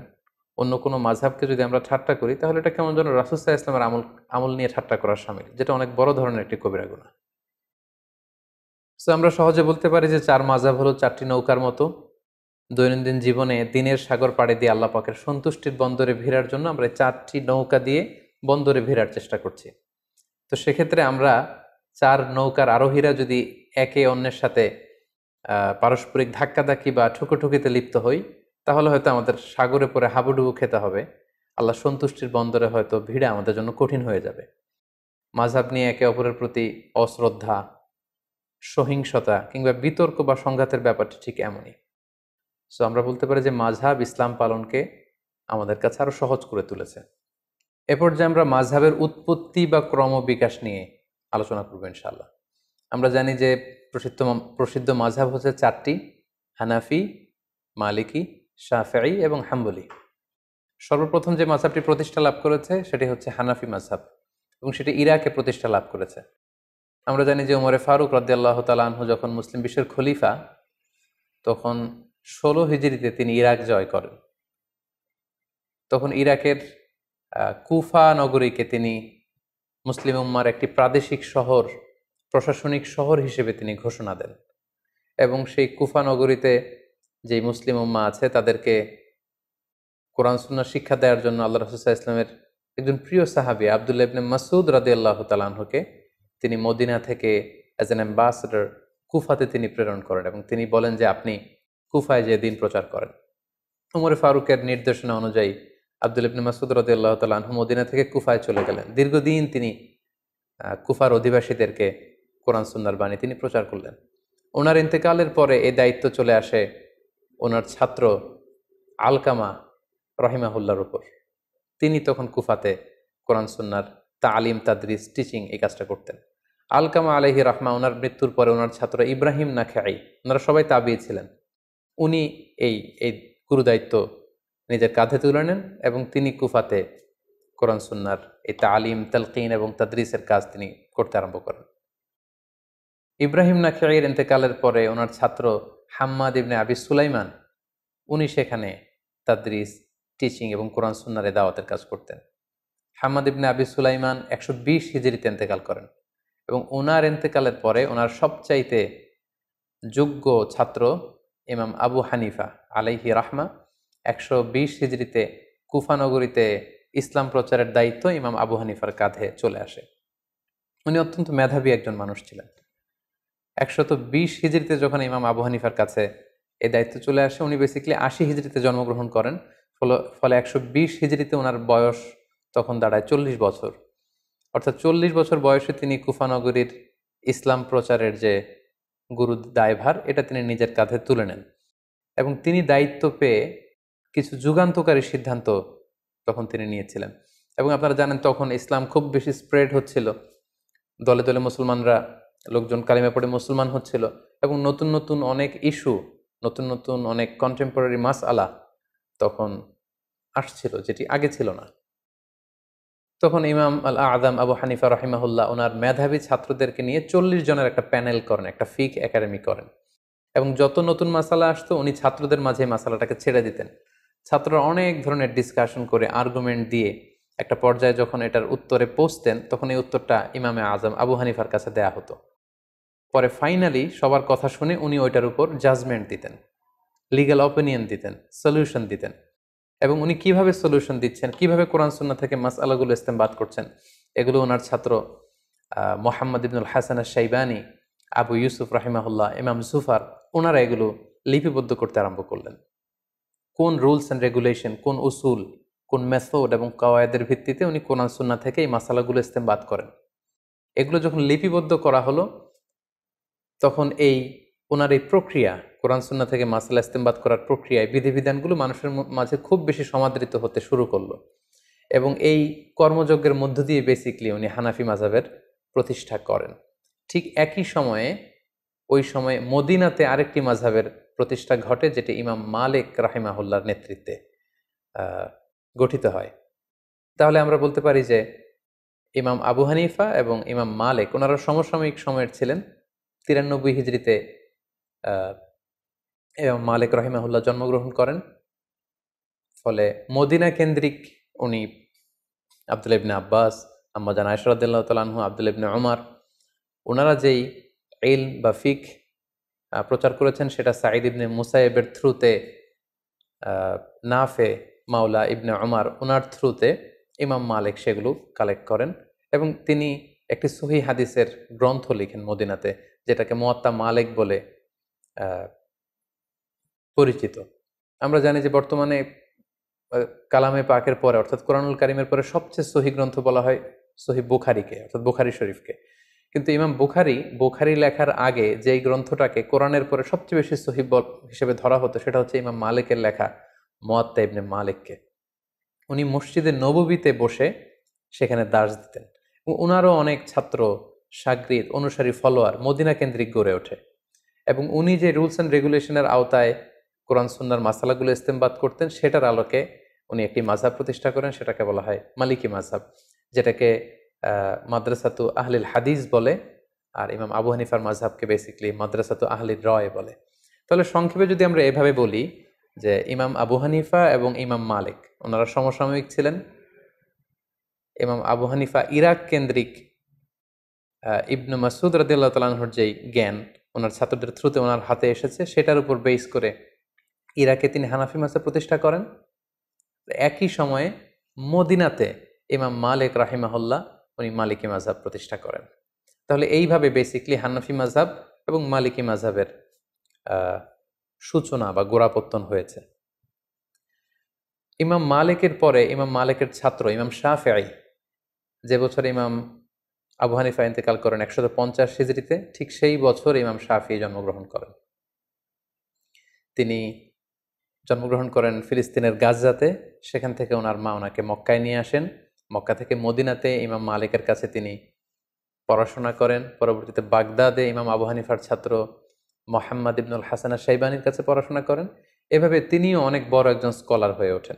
S1: অন্য কোনো মাযহাবকে যদি আমরা ঠাট্টা করি, তাহলে এটা কেমন যেন রাসূল সাল্লাল্লাহু আলাইহি ওয়াসাল্লামের আমল নিয়ে ঠাট্টা করার শামিল, যেটা অনেক বড় ধরনের একটি কবিরা গুনাহ। সো আমরা সহজে বলতে পারি যে 4 মাযহাব হলো 4টি নৌকার মতো। দৈনন্দিন জীবনে দিনের সাগর পাড়ি দিয়ে আল্লাহ পাকের সন্তুষ্টির বন্দরে ভিড়ার জন্য আমরা 4টি নৌকা দিয়ে বন্দরে ভিড়ার চেষ্টা করছি। তো সেক্ষেত্রে আমরা 4 নৌকার আরোহীরা যদি একে অন্যের সাথে পারস্পরিক ধাক্কাধাক্কি বা ঠুকোঠুকিতে লিপ্ত হই, তাহলে হয়তো আমাদের সাগরে পড়ে হাবুডুবু খেতে হবে। আল্লাহ সন্তুষ্টির বন্দরে হয়তো ভিড়া আমাদের জন্য কঠিন হয়ে যাবে। মাযহাব নিয়ে একে অপরের প্রতি অশ্রদ্ধা, সহিংসতা কিংবা বিতর্ক বা সংঘাতের ব্যাপারটি ঠিক এমনই। সো আমরা বলতে পারি যে মাযহাব ইসলাম পালনকে আমাদের কাছে আরো সহজ করে তুলেছে। এরপর যে আমরা মাযহাবের উৎপত্তি বা ক্রমবিকাশ নিয়ে আলোচনা করবো ইনশাআল্লাহ। আমরা জানি যে প্রসিদ্ধ মাযহাব হচ্ছে 4টি: হানাফি, মালিকি, শাফিঈ এবং হাম্বলি। সর্বপ্রথম যে মাযহাবটি প্রতিষ্ঠা লাভ করেছে সেটি হচ্ছে হানাফি মাযহাব, এবং সেটি ইরাকে প্রতিষ্ঠা লাভ করেছে। আমরা জানি যে ওমরে ফারুক রাদিয়াল্লাহু তাআলা আনহু যখন মুসলিম বিশ্বের খলিফা, তখন 16 হিজরিতে তিনি ইরাক জয় করেন। তখন ইরাকের কুফা নগরীকে তিনি মুসলিম উম্মার একটি প্রাদেশিক শহর, প্রশাসনিক শহর হিসেবে তিনি ঘোষণা দেন, এবং সেই কুফা নগরীতে যেই মুসলিম উম্মা আছে তাদেরকে কোরআন সুন্নাহ শিক্ষা দেওয়ার জন্য আল্লাহ রাসূল সাল্লাল্লাহু আলাইহি ওয়াসাল্লামের একজন প্রিয় সাহাবী আব্দুল্লাহ ইবনে মাসউদ রাদিয়াল্লাহু তাআলা আনহুকে তিনি মদিনা থেকে অ্যাজ অ্যান অ্যাম্বাসেডর কুফাতে তিনি প্রেরণ করেন, এবং তিনি বলেন যে আপনি কুফায় যে দিন প্রচার করেন। ওমর ফারুকের নির্দেশনা অনুযায়ী আব্দুল্লাহ ইবনে মাসউদ রাদিয়াল্লাহু তাআলা আনহু মদিনা থেকে কুফায় চলে গেলেন। দীর্ঘদিন তিনি কুফার অধিবাসীদেরকে কোরআন সুন্নাহর বাণী তিনি প্রচার করলেন। ওনার ইন্তেকালের পরে এই দায়িত্ব চলে আসে ওনার ছাত্র আলকামা রহিমাহুল্লাহর উপর। তিনি তখন কুফাতে কোরআন সুন্নাহর তালিম, তাদরিস, টিচিং এই কাজটা করতেন। আলকামা আলাইহি রাহমা ওনার মৃত্যুর পরে ওনার ছাত্র ইব্রাহিম নাখাই, ওনারা সবাই তাবিঈ ছিলেন, উনি এই গুরুদায়িত্ব নিজের কাঁধে তুলে নেন, এবং তিনি কুফাতে কোরআন সুন্নাহর এই তালিম, তালকিন এবং তাদরিসের কাজ তিনি করতে আরম্ভ করেন। ইব্রাহিম নাখাইয়ের ইন্তেকালের পরে ওনার ছাত্র হাম্মাদ ইবনে আবি সুলাইমান, উনি সেখানে তাদরিস, টিচিং এবং কোরআন সুন্নাহর দাওয়াতের কাজ করতেন। হাম্মাদ ইবনে আবি সুলাইমান 120 হিজরিতে ইন্তেকাল করেন, এবং ওনার ইন্তেকালের পরে ওনার সবচাইতে যোগ্য ছাত্র ইমাম আবু হানিফা আলাইহি রাহমা 120 হিজরিতে কুফা নগরীতে ইসলাম প্রচারের দায়িত্ব ইমাম আবু হানিফার কাঁধে চলে আসে। উনি অত্যন্ত মেধাবী একজন মানুষ ছিলেন। 120 হিজরিতে যখন ইমাম আবু হানিফার কাছে এই দায়িত্ব চলে আসে, উনি বেসিক্যালি 80 হিজরিতে জন্মগ্রহণ করেন। ফলে 120 হিজরিতে ওনার বয়স তখন দাঁড়ায় 40 বছর। অর্থাৎ 40 বছর বয়সে তিনি কুফা নগরীর ইসলাম প্রচারের যে গুরু দায়ভার, এটা তিনি নিজের কাঁধে তুলে নেন এবং তিনি দায়িত্ব পেয়ে কিছু যুগান্তকারী সিদ্ধান্ত তখন তিনি নিয়েছিলেন। এবং আপনারা জানেন তখন ইসলাম খুব বেশি স্প্রেড হচ্ছিল, দলে দলে মুসলমানরা, লোকজন কালিমা পড়ে মুসলমান হচ্ছিল এবং নতুন নতুন অনেক ইস্যু, নতুন নতুন অনেক কন্টেম্পোরারি মাসআলা তখন আসছিল, যেটি আগে ছিল না। তখন ইমাম আল আযম আবু হানিফা রাহিমাহুল্লাহ ওনার মেধাবী ছাত্রদেরকে নিয়ে 40 জনের একটা প্যানেল করেন, একটা ফিক একাডেমি করেন এবং যত নতুন মাসালা আসতো উনি ছাত্রদের মাঝে মাসালাটাকে ছেড়ে দিতেন। ছাত্ররা অনেক ধরনের ডিসকাশন করে, আর্গুমেন্ট দিয়ে একটা পর্যায়ে যখন এটার উত্তরে পৌঁছতেন, তখন এই উত্তরটা ইমামে আজম আবু হানিফার কাছে দেয়া হতো। পরে ফাইনালি সবার কথা শুনে উনি ওইটার উপর জাজমেন্ট দিতেন, লিগ্যাল অপিনিয়ন দিতেন, সলিউশন দিতেন। এবং উনি কিভাবে সলিউশন দিচ্ছেন, কিভাবে কোরআন সুন্নাহ থেকে মাসআলাগুলো ইস্তেমবাদ করছেন, এগুলো ওনার ছাত্র মোহাম্মদ ইবনুল হাসান আশ-শাইবানি, আবু ইউসুফ রাহিমাহুল্লাহ, ইমাম জুফার, ওনারা এগুলো লিপিবদ্ধ করতে আরম্ভ করলেন। কোন রুলস অ্যান্ড রেগুলেশন, কোন উসুল, কোন মেথড এবং কাওয়ায়েদের ভিত্তিতে উনি কোরআন সুন্নাহ থেকে এই মাসালাগুলো ইস্তেমবাদ করেন, এগুলো যখন লিপিবদ্ধ করা হলো, তখন ওনার এই প্রক্রিয়া, কোরআন সুন্নাহ থেকে মাসালা ইস্তেমবাদ করার প্রক্রিয়ায় বিধিবিধানগুলো মানুষের মাঝে খুব বেশি সমাদৃত হতে শুরু করলো এবং এই কর্মযজ্ঞের মধ্য দিয়ে বেসিকলি উনি হানাফি মাযহাবের প্রতিষ্ঠা করেন। ঠিক একই সময়ে ওই সময়ে মদিনাতে আরেকটি মাযহাবের প্রতিষ্ঠা ঘটে, যেটি ইমাম মালিক রাহিমাহুল্লাহর নেতৃত্বে গঠিত হয়। তাহলে আমরা বলতে পারি যে ইমাম আবু হানিফা এবং ইমাম মালিক ওনারা সমসাময়িক সময়ের ছিলেন। 93 হিজরিতে ইমাম মালিক রাহিমাহুল্লাহ জন্মগ্রহণ করেন। ফলে মদিনা কেন্দ্রিক উনি আব্দুল্লাহ ইবনে আব্বাস, আম্মা জান আয়েশা রাদিয়াল্লাহু তাআলা আনহু, আব্দুল্লাহ ইবনে উমর, ওনারা যেই ইলম বা ফিক প্রচার করেছেন, সেটা সাঈদ ইবনে মুসাইয়েবের থ্রুতে, নাফে মাওলা ইবনে উমর ওনার থ্রুতে ইমাম মালিক সেগুলো কালেক্ট করেন এবং তিনি একটি সহিহ হাদিসের গ্রন্থ লিখেন মদিনাতে, যেটাকে মুয়াত্তা মালিক বলে পরিচিত। আমরা জানি যে বর্তমানে কালামে পাকের পরে, অর্থাৎ কোরআনুল কারীমের পরে সবচেয়ে সহিহ গ্রন্থ বলা হয় সহিহ বুখারীকে, অর্থাৎ বুখারী শরীফকে। কিন্তু ইমাম বুখারী লেখার আগে যেই গ্রন্থটাকে কোরআনের পরে সবচেয়ে বেশি সহিহ হিসেবে ধরা হতো, সেটা হচ্ছে ইমাম মালিকের লেখা মুয়াত্তা ইবনে মালিককে। উনি মসজিদে নববীতে বসে সেখানে দার্স দিতেন এবং উনারও অনেক ছাত্র, শাগরিদ, অনুসারী, ফলোয়ার মদিনা কেন্দ্রিক গড়ে ওঠে এবং উনি যে রুলস অ্যান্ড রেগুলেশনের আওতায় কোরআন সুন্নাহর মাসালাগুলো ইস্তেমবাদ করতেন, সেটার আলোকে উনি একটি মাযহাব প্রতিষ্ঠা করেন, সেটাকে বলা হয় মালিকি মাযহাব, যেটাকে মাদ্রাসাতু আহলিল হাদিস বলে, আর ইমাম আবু হানিফার মাযহাবকে বেসিক্যালি মাদ্রাসাতু আহলির রায় বলে। তাহলে সংক্ষেপে যদি আমরা এভাবে বলি যে ইমাম আবু হানিফা এবং ইমাম মালিক ওনারা সমসাময়িক ছিলেন। ইমাম আবু হানিফা ইরাক কেন্দ্রিক ইবনু মাসউদ রাদিয়াল্লাহু তাআলা আনহুর যেই জ্ঞান ওনার ছাত্রদের থ্রুতে ওনার হাতে এসেছে, সেটার উপর বেস করে ইরাকে তিনি হানাফি মাযহাব প্রতিষ্ঠা করেন। একই সময়ে মদিনাতে ইমাম মালিক রাহিমাহুল্লাহ উনি মালিকি মাযহাব প্রতিষ্ঠা করেন। তাহলে এইভাবে বেসিকলি হানাফি মাযহাব এবং মালিকি মাযহাবের সূচনা বা গোড়াপত্তন হয়েছে। ইমাম মালিকের পরে ইমাম মালিকের ছাত্র ইমাম শাফিঈ, যে বছর ইমাম আবু হানিফা ইন্তেকাল করেন 150 হিজরিতে, ঠিক সেই বছর ইমাম শাফিঈ জন্মগ্রহণ করেন। তিনি জন্মগ্রহণ করেন ফিলিস্তিনের গাজাতে। সেখান থেকে ওনার মা ওনাকে মক্কায় নিয়ে আসেন। মক্কা থেকে মদিনাতে ইমাম মালিকের কাছে তিনি পড়াশোনা করেন। পরবর্তীতে বাগদাদে ইমাম আবু হানিফার ছাত্র মোহাম্মদ ইবনুল হাসান আশ-শাইবানির কাছে পড়াশোনা করেন। এভাবে তিনিও অনেক বড় একজন স্কলার হয়ে ওঠেন।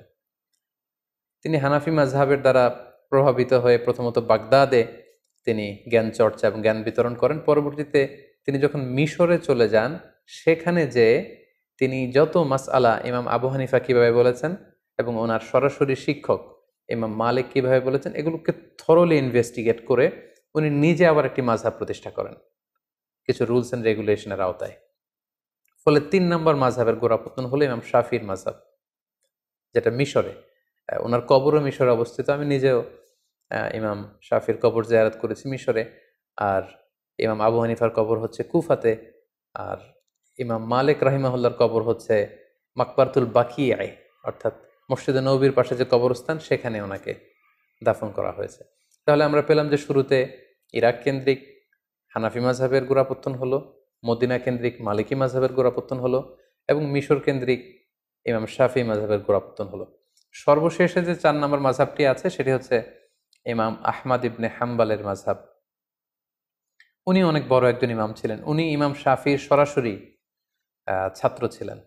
S1: তিনি হানাফি মাযহাবের দ্বারা প্রভাবিত হয়ে প্রথমত বাগদাদে তিনি জ্ঞান চর্চা এবং জ্ঞান বিতরণ করেন। পরবর্তীতে তিনি যখন মিশরে চলে যান, সেখানে যে তিনি যত মাসআলা ইমাম আবু হানিফা কিভাবে বলেছেন এবং ওনার সরাসরি শিক্ষক ইমাম মালিক কিভাবে বলেছেন, এগুলোকে থরলি ইনভেস্টিগেট করে উনি নিজে আবার একটি মাযহাব প্রতিষ্ঠা করেন কিছু রুলস অ্যান্ড রেগুলেশনের আওতায়। ফলে 3 নম্বর মাযহাবের গোড়াপত্তন হলো ইমাম শাফির মাযহাব, যেটা মিশরে। ওনার কবরও মিশরে অবস্থিত। আমি নিজেও ইমাম শাফির কবর জিয়ারত করেছি মিশরে। আর ইমাম আবু হানিফার কবর হচ্ছে কুফাতে, আর ইমাম মালিক রাহিমাহুল্লাহর কবর হচ্ছে মাকবারতুল বাকিয়ায়, অর্থাৎ মসজিদে নববীর পাশে যে কবরস্থান, সেখানে ওনাকে দাফন করা হয়েছে। তাহলে আমরা পেলাম যে শুরুতে ইরাক কেন্দ্রিক হানাফি মাযহাবের গোড়াপত্তন হলো, মদিনা কেন্দ্রিক মালিকি মাযহাবের গোড়াপত্তন হলো এবং মিশর কেন্দ্রিক ইমাম শাফি মাযহাবের গোড়াপত্তন হলো। সর্বশেষে যে 4 নম্বর মাযহাবটি আছে সেটি হচ্ছে ইমাম আহমাদ ইবনে হাম্বালের মাযহাব। উনি অনেক বড় একজন ইমাম ছিলেন। উনি ইমাম শাফির সরাসরি ছাত্র ছিলেন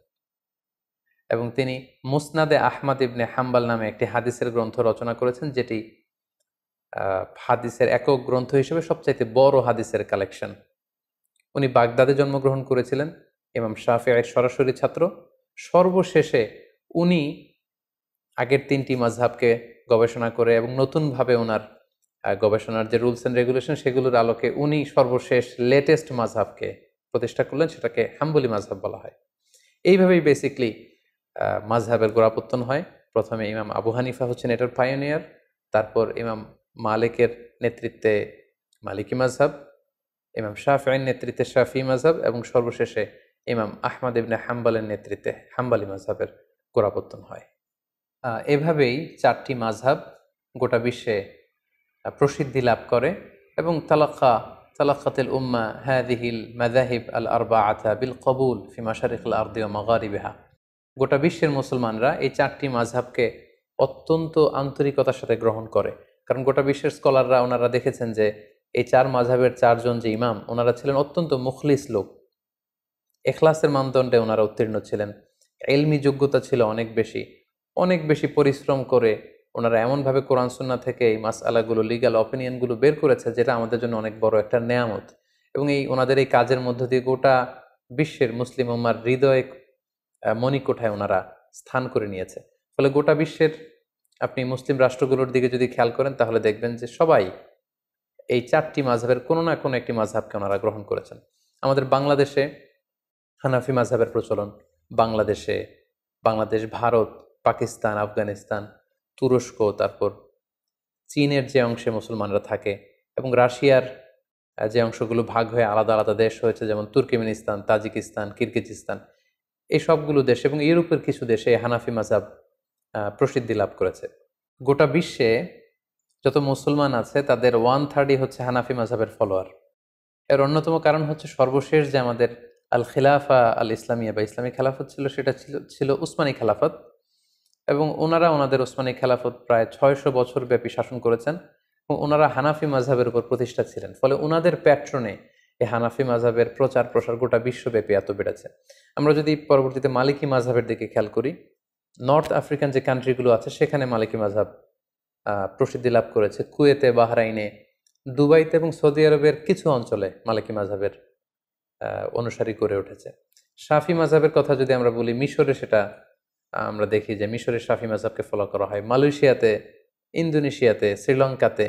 S1: এবং তিনি মুসনাদে আহমাদ ইবনে হাম্বাল নামে একটি হাদিসের গ্রন্থ রচনা করেছেন, যেটি হাদিসের একক গ্রন্থ হিসেবে সবচাইতে বড় হাদিসের কালেকশন। উনি বাগদাদে জন্মগ্রহণ করেছিলেন, ইমাম শাফিঈর সরাসরি ছাত্র। সর্বশেষে উনি আগের 3টি মাযহাবকে গবেষণা করে এবং নতুনভাবে ওনার গবেষণার যে রুলস অ্যান্ড রেগুলেশন সেগুলোর আলোকে উনি সর্বশেষ লেটেস্ট মাযহাবকে প্রতিষ্ঠা করলেন, সেটাকে হাম্বলি মাযহাব বলা হয়। এইভাবেই বেসিকলি মাযহাবের গোড়াপত্তন হয়। প্রথমে ইমাম আবু হানিফা হচ্ছেন এটার পায়োনিয়ার, তারপর ইমাম মালিকের নেতৃত্বে মালিকি মাযহাব, ইমাম শাফিঈর নেতৃত্বে শাফি মাযহাব এবং সর্বশেষে ইমাম আহমদ ইবনে হাম্বালের নেতৃত্বে হাম্বালি মাযহাবের গোড়াপত্তন হয়। এভাবেই 4টি মাযহাব গোটা বিশ্বে প্রসিদ্ধি লাভ করে এবং তালাক্কাতিল উম্মাহ হাযিহিল মাযাহিব আল আরবাআতা বিল কবুল ফি মাশারিকিল আরদি ওয়া মাগারিবিহা। গোটা বিশ্বের মুসলমানরা এই 4টি মাযহাবকে অত্যন্ত আন্তরিকতার সাথে গ্রহণ করে, কারণ গোটা বিশ্বের স্কলাররা ওনারা দেখেছেন যে এই 4 মাযহাবের 4 জন যে ইমাম ওনারা ছিলেন অত্যন্ত মুখলিস লোক, ইখলাসের মানদণ্ডে ওনারা উত্তীর্ণ ছিলেন, ইলমি যোগ্যতা ছিল অনেক বেশি পরিশ্রম করে ওনারা এমনভাবে কোরআন সুন্নাহ থেকে এই মাসআলাগুলো, লিগ্যাল অপিনিয়নগুলো বের করেছে যেটা আমাদের জন্য অনেক বড় একটা নেয়ামত। এবং ওনাদের এই কাজের মধ্য দিয়ে গোটা বিশ্বের মুসলিম উম্মার হৃদয়ে মণিকোঠায় ওনারা স্থান করে নিয়েছে। ফলে গোটা বিশ্বের আপনি মুসলিম রাষ্ট্রগুলোর দিকে যদি খেয়াল করেন তাহলে দেখবেন যে সবাই এই 4টি মাযহাবের কোনো না কোনো একটি মাযহাবকে ওনারা গ্রহণ করেছেন। আমাদের বাংলাদেশে হানাফি মাযহাবের প্রচলন, বাংলাদেশ, ভারত, পাকিস্তান, আফগানিস্তান, তুরস্ক, তারপর চীনের যে অংশে মুসলমানরা থাকে এবং রাশিয়ার যে অংশগুলো ভাগ হয়ে আলাদা আলাদা দেশ হয়েছে, যেমন তুর্কমেনিস্তান, তাজিকিস্তান, কিরগিজস্তান, এই সবগুলো দেশ এবং ইউরোপের কিছু দেশে হানাফি মাযহাব প্রসিদ্ধি লাভ করেছে। গোটা বিশ্বে যত মুসলমান আছে তাদের 1/3 হচ্ছে হানাফি মাযহাবের ফলোয়ার। এর অন্যতম কারণ হচ্ছে সর্বশেষ যে আমাদের আল খিলাফা আল ইসলামিয়া বা ইসলামী খেলাফত ছিল, সেটা ছিল উসমানী খেলাফত এবং ওনারা ওনাদের উসমানী খেলাফত প্রায় 600 বছর ব্যাপী শাসন করেছেন এবং ওনারা হানাফি মাযহাবের উপর প্রতিষ্ঠা ছিলেন। ফলে ওনাদের প্যাট্রনে এই হানাফি মাযহাবের প্রচার প্রসার গোটা বিশ্বব্যাপী এত বেড়েছে। আমরা যদি পরবর্তীতে মালিকি মাযহাবের দিকে খেয়াল করি, নর্থ আফ্রিকান যে কান্ট্রিগুলো আছে সেখানে মালিকি মাযহাব প্রসিদ্ধি লাভ করেছে। কুয়েতে, বাহরাইনে, দুবাইতে এবং সৌদি আরবের কিছু অঞ্চলে মালিকি মাযহাবের অনুসারী করে উঠেছে। শাফি মাযহাবের কথা যদি আমরা বলি, মিশরে সেটা আমরা দেখি যে মিশরের শাফি মাযহাবকে ফলো করা হয়। মালয়েশিয়াতে, ইন্দোনেশিয়াতে, শ্রীলঙ্কাতে,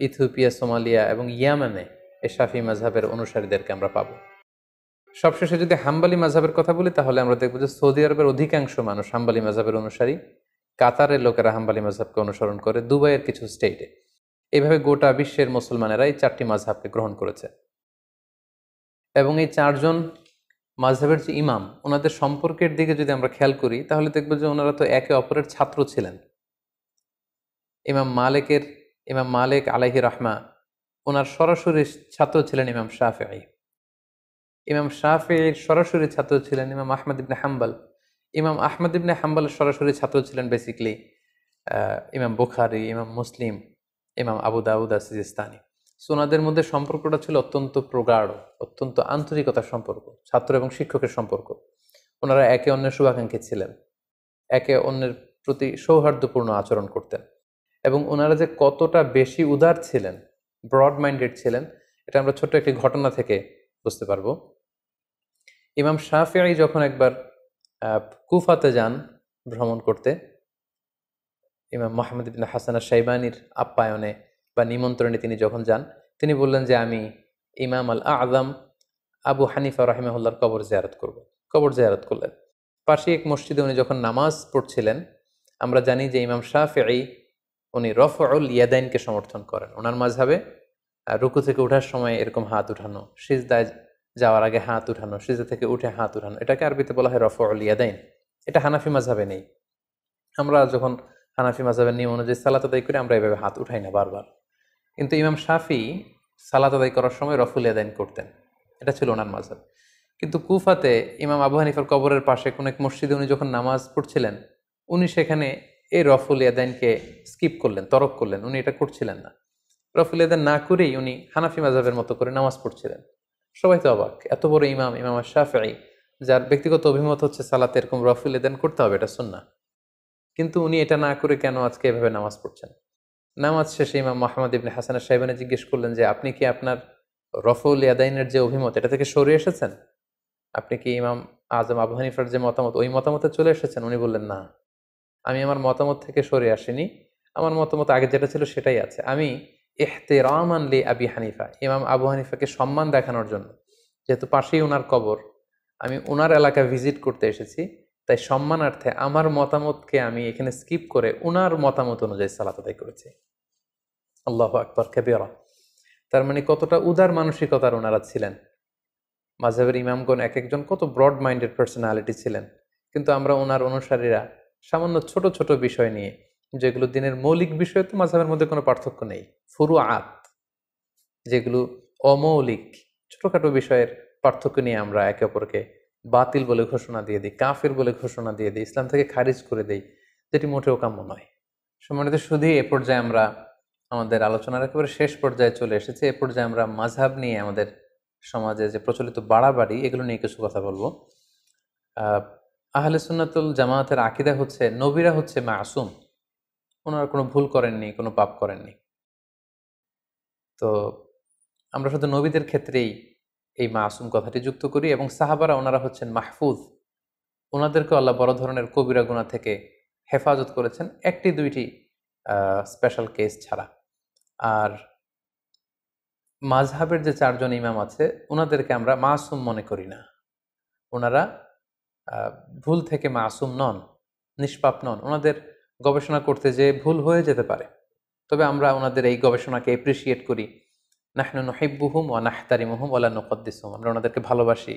S1: ইথিওপিয়া, সোমালিয়া এবং ইয়ামানে এই শাফি মাযহাবের অনুসারীদেরকে আমরা পাবো। সবশেষে যদি হাম্বালি মাযহাবের কথা বলি তাহলে আমরা দেখব যে সৌদি আরবের অধিকাংশ মানুষ হাম্বালি মাযহাবের অনুসারী, কাতারের লোকেরা হাম্বালি মাযহাবকে অনুসরণ করে, দুবাইয়ের কিছু স্টেটে। এইভাবে গোটা বিশ্বের মুসলমানেরা এই 4টি মাযহাবকে গ্রহণ করেছে এবং এই 4 জন মাযহাবের যে ইমাম ওনাদের সম্পর্কের দিকে যদি আমরা খেয়াল করি তাহলে দেখব যে ওনারা তো একে অপরের ছাত্র ছিলেন। ইমাম মালিক আলাইহি রাহমা, ওনার সরাসরি ছাত্র ছিলেন ইমাম শাফিঈ। ইমাম শাফিঈর সরাসরি ছাত্র ছিলেন ইমাম আহমদ ইবনে হাম্বাল। ইমাম আহমদ ইবনে হাম্বালের সরাসরি ছাত্র ছিলেন বেসিক্যালি ইমাম বুখারী, ইমাম মুসলিম, ইমাম আবু দাউদ সিজিস্তানি। সো ওনাদের মধ্যে সম্পর্কটা ছিল অত্যন্ত প্রগাঢ়, অত্যন্ত আন্তরিকতার সম্পর্ক, ছাত্র এবং শিক্ষকের সম্পর্ক। ওনারা একে অন্যের শুভাকাঙ্ক্ষী ছিলেন, একে অন্যের প্রতি সৌহার্দ্যপূর্ণ আচরণ করতেন এবং ওনারা যে কতটা বেশি উদার ছিলেন, ব্রড মাইন্ডেড ছিলেন, এটা আমরা ছোট্ট একটি ঘটনা থেকে বুঝতে পারবো। ইমাম শাফিঈ যখন একবার কুফাতে যান ভ্রমণ করতে, ইমাম মুহাম্মদ ইবনে হাসান আশ-শাইবানির আপ্যায়নে বা নিমন্ত্রণে তিনি যখন যান, তিনি বললেন যে আমি ইমাম আল আযম আবু হানিফা রাহিমাহুল্লাহর কবর জিয়ারত করব। কবর জিয়ারত করলেন। পাশে এক মসজিদে উনি যখন নামাজ পড়ছিলেন, আমরা জানি যে ইমাম শাফিঈ উনি রফউল ইয়াদাইনকে সমর্থন করেন। ওনার মাযহাবে রুকু থেকে ওঠার সময় এরকম হাত উঠানো, সিজদায় যাওয়ার আগে হাত উঠানো, সিজদা থেকে উঠে হাত উঠানো, এটাকে আরবিতে বলা হয় রফউল ইয়াদাইন। এটা হানাফি মাযহাবে নেই। আমরা যখন হানাফি মাযহাবের নিয়ম অনুযায়ী সালাত আদায় করে আমরা এভাবে হাত উঠাই না বারবার। কিন্তু ইমাম শাফি সালাত আদায় করার সময় রফুল ইয়াদাইন করতেন, এটা ছিল ওনার মাযহাব। কিন্তু কুফাতে ইমাম আবু হানিফার কবরের পাশে কোনো এক মসজিদে উনি যখন নামাজ পড়ছিলেন, উনি সেখানে এই রফুল ইয়াদাইনকে স্কিপ করলেন, তরক করলেন, উনি এটা করছিলেন না। রফুল ইয়াদাইন না করেই উনি হানাফি মাযহাবের মতো করে নামাজ পড়ছিলেন। সবাই তো অবাক, এত বড় ইমাম, ইমাম শাফিঈ, যার ব্যক্তিগত অভিমত হচ্ছে সালাতে এরকম রফুল ইয়াদাইন করতে হবে, এটা সুন্নাহ, কিন্তু উনি এটা না করে কেন আজকে এভাবে নামাজ পড়ছেন? নামাজ শেষে ইমাম মুহাম্মদ ইবনে হাসান আশ-শাইবানী জিজ্ঞেস করলেন যে আপনি কি আপনার রফুল ইয়াদাইনের যে অভিমত এটা থেকে সরে এসেছেন? আপনি কি ইমাম আজম আবু হানিফার যে মতামত ওই মতামতে চলে এসেছেন? উনি বললেন, না, আমি আমার মতামত থেকে সরে আসিনি, আমার মতামত আগে যেটা ছিল সেটাই আছে। আমি ইহতিরামান লি আবি হানিফা, ইমাম আবু হানিফাকে সম্মান দেখানোর জন্য, যেহেতু পাশেই ওনার কবর, আমি ওনার এলাকা ভিজিট করতে এসেছি, তাই সম্মানার্থে আমার মতামতকে আমি এখানে স্কিপ করে ওনার মতামত অনুযায়ী সালাত আদায় করেছি। আল্লাহু আকবার কাবীরা। তার মানে কতটা উদার মানসিকতার ওনারা ছিলেন। মাযহাবের ইমামগণ এক একজন কত ব্রড মাইন্ডেড পার্সোনালিটি ছিলেন, কিন্তু আমরা ওনার অনুসারীরা সামান্য ছোট ছোট বিষয় নিয়ে, যেগুলো দিনের মৌলিক বিষয়, তো মাযহাবের মধ্যে কোনো পার্থক্য নেই, ফুরুআত যেগুলো অমৌলিক ছোটখাটো বিষয়ের পার্থক্য নিয়ে আমরা একে অপরকে বাতিল বলে ঘোষণা দিয়ে দিই, কাফির বলে ঘোষণা দিয়ে দিই, ইসলাম থেকে খারিজ করে দিই, যেটি মোটেও কাম্য নয়। সম্মানিত শুধু এ পর্যায়ে আমরা আমাদের আলোচনার একেবারে শেষ পর্যায়ে চলে এসেছি। এ পর্যায়ে আমরা মাযহাব নিয়ে, আমাদের সমাজে যে প্রচলিত বাড়াবাড়ি, এগুলো নিয়ে কিছু কথা বলবো। আহলে সুন্নাতুল জামায়াতের আকীদা হচ্ছে নবীরা হচ্ছে মাসুম, ওনারা কোনো ভুল করেননি, কোনো পাপ করেননি। তো আমরা শুধু নবীদের ক্ষেত্রেই এই মাসুম কথাটি যুক্ত করি, এবং সাহাবারা ওনারা হচ্ছেন মাহফুজ, ওনাদেরকে আল্লাহ বড় ধরনের কবিরা গুনাহ থেকে হেফাজত করেছেন, একটি দুইটি স্পেশাল কেস ছাড়া। আর মাযহাবের যে চারজন ইমাম আছে ওনাদেরকে আমরা মাসুম মনে করি না, ওনারা ভুল থেকে মাসুম নন, নিষ্পাপ নন। ওনাদের গবেষণা করতে যে ভুল হয়ে যেতে পারে, তবে আমরা ওনাদের এই গবেষণাকে এপ্রিসিয়েট করি। নাহনু নুহিব্বুহুম ওয়া নাহতারিমুহুম ওয়া লা নুকদ্দিসুহুম, আমরা ওনাদেরকে ভালোবাসি,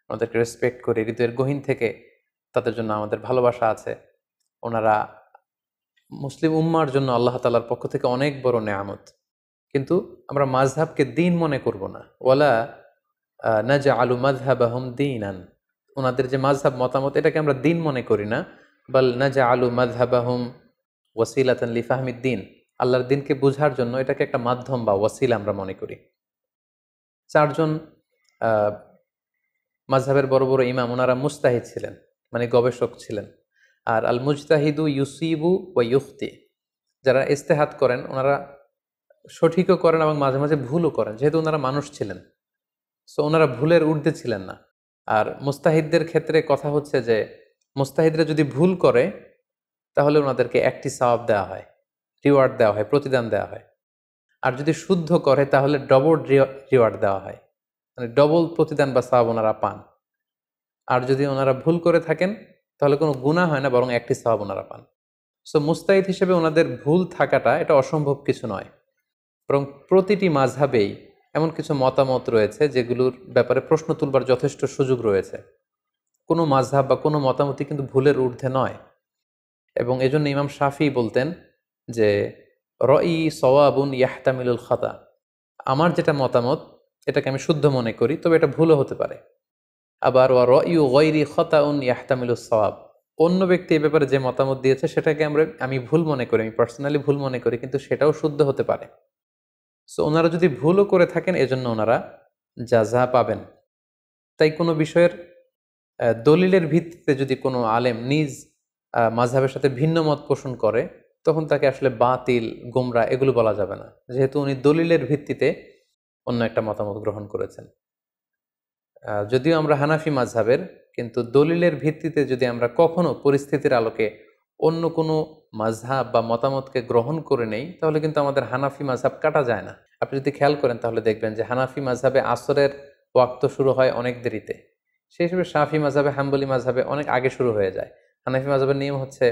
S1: ওনাদেরকে রেসপেক্ট করি, হৃদয়ের গহীন থেকে তাদের জন্য আমাদের ভালোবাসা আছে। ওনারা মুসলিম উম্মার জন্য আল্লাহ তাআলার পক্ষ থেকে অনেক বড় নেয়ামত, কিন্তু আমরা মাযহাবকে দ্বীন মনে করব না। ওয়ালা নাজআলু মাযহাবাহুম দীনান, ওনাদের যে মাযহাব মতামত এটাকে আমরা দ্বীন মনে করি না, বাল নাজআলু মাযহাবাহুম ওয়াসিলাতান লিফাহমিদ দ্বীন, আল্লাহর দ্বীনকে বোঝার জন্য এটাকে একটা মাধ্যম বা ওয়াসিলা আমরা মনে করি। চারজন মাযহাবের বড় বড় ইমাম ওনারা মুজতাহিদ ছিলেন, মানে গবেষক ছিলেন। আর আল মুজতাহিদু ইউসিবু ওয়া ইউখতি, যারা ইজতিহাদ করেন ওনারা সঠিকও করেন এবং মাঝে মাঝে ভুলও করেন, যেহেতু ওনারা মানুষ ছিলেন, সো ওনারা ভুলের ঊর্ধ্বে ছিলেন না। আর মুস্তাহিদদের ক্ষেত্রে কথা হচ্ছে যে মুস্তাহিদরা যদি ভুল করে তাহলে ওনাদেরকে একটি সওয়াব দেওয়া হয়, রিওয়ার্ড দেওয়া হয়, প্রতিদান দেওয়া হয়। আর যদি শুদ্ধ করে তাহলে ডবল রিওয়ার্ড দেওয়া হয়, মানে ডবল প্রতিদান বা সওয়াব ওনারা পান। আর যদি ওনারা ভুল করে থাকেন তাহলে কোনো গুনাহ হয় না, বরং একটি সওয়াব ওনারা পান। সো মুস্তাহিদ হিসেবে ওনাদের ভুল থাকাটা এটা অসম্ভব কিছু নয়, বরং প্রতিটি মাযহাবেই এমন কিছু মতামত রয়েছে যেগুলোর ব্যাপারে প্রশ্ন তুলবার যথেষ্ট সুযোগ রয়েছে। কোনো মাযহাব বা কোনো মতামতই কিন্তু ভুলের ঊর্ধ্বে নয়। এবং এজন্য ইমাম শাফি বলতেন যে রই সওয়াবুন ইয়াহতামিলুল খাতা, আমার যেটা মতামত এটাকে আমি শুদ্ধ মনে করি, তবে এটা ভুলও হতে পারে। আবার ওয়া রয়ু গায়রি খাতাউন ইয়াহতামিলুস সওয়াব, অন্য ব্যক্তি এই ব্যাপারে যে মতামত দিয়েছে সেটাকে আমি ভুল মনে করি, আমি পার্সোনালি ভুল মনে করি, কিন্তু সেটাও শুদ্ধ হতে পারে। সো ওনারা যদি ভুলও করে থাকেন এজন্য ওনারা জাযা পাবেন। তাই কোনো বিষয়ের দলিলের ভিত্তিতে যদি কোনো আলেম নিজ মাযহাবের সাথে ভিন্ন মত পোষণ করে, তখন তাকে আসলে বাতিল, গোমরা এগুলো বলা যাবে না, যেহেতু উনি দলিলের ভিত্তিতে অন্য একটা মতামত গ্রহণ করেছেন। যদিও আমরা হানাফি মাযহাবের, কিন্তু দলিলের ভিত্তিতে যদি আমরা কখনো পরিস্থিতির আলোকে অন্য কোনো মাযহাব বা মতামতকে গ্রহণ করে নেই, তাহলে কিন্তু আমাদের হানাফি মাযহাব কাটা যায় না। আপনি যদি খেয়াল করেন তাহলে দেখবেন যে হানাফি মাযহাবে আসরের ওয়াক্ত শুরু হয় অনেক দেরিতে, সেই হিসেবে শাফি মাযহাবে, হাম্বলি মাযহাবে অনেক আগে শুরু হয়ে যায়। হানাফি মাযহাবের নিয়ম হচ্ছে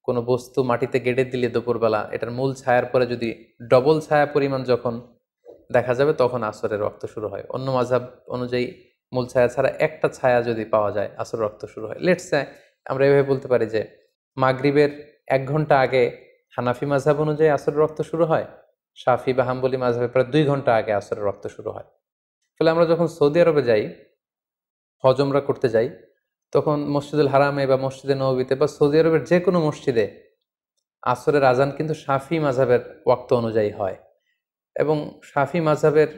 S1: কোনো বস্তু মাটিতে গেড়ে দিলে দুপুরবেলা এটার মূল ছায়ার পরে যদি ডবল ছায়া পরিমাণ যখন দেখা যাবে তখন আসরের ওয়াক্ত শুরু হয়। অন্য মাযহাব অনুযায়ী মূল ছায়া ছাড়া একটা ছায়া যদি পাওয়া যায় আসর রক্ত শুরু হয়। লেটস সে আমরা এভাবে বলতে পারি যে মাগরিবের 1 ঘন্টা আগে হানাফি মাযহাব অনুযায়ী আসরের রক্ত শুরু হয়, শাফি বা হাম্বলি মাযহাবে প্রায় 2 ঘন্টা আগে আসরের রক্ত শুরু হয়। ফলে আমরা যখন সৌদি আরবে যাই, হজ উমরা করতে যাই, তখন মসজিদুল হারামে বা মসজিদে নববীতে বা সৌদি আরবের যে কোনো মসজিদে আসরের আজান কিন্তু শাফি মাযহাবের ওয়াক্ত অনুযায়ী হয়। এবং শাফি মাযহাবের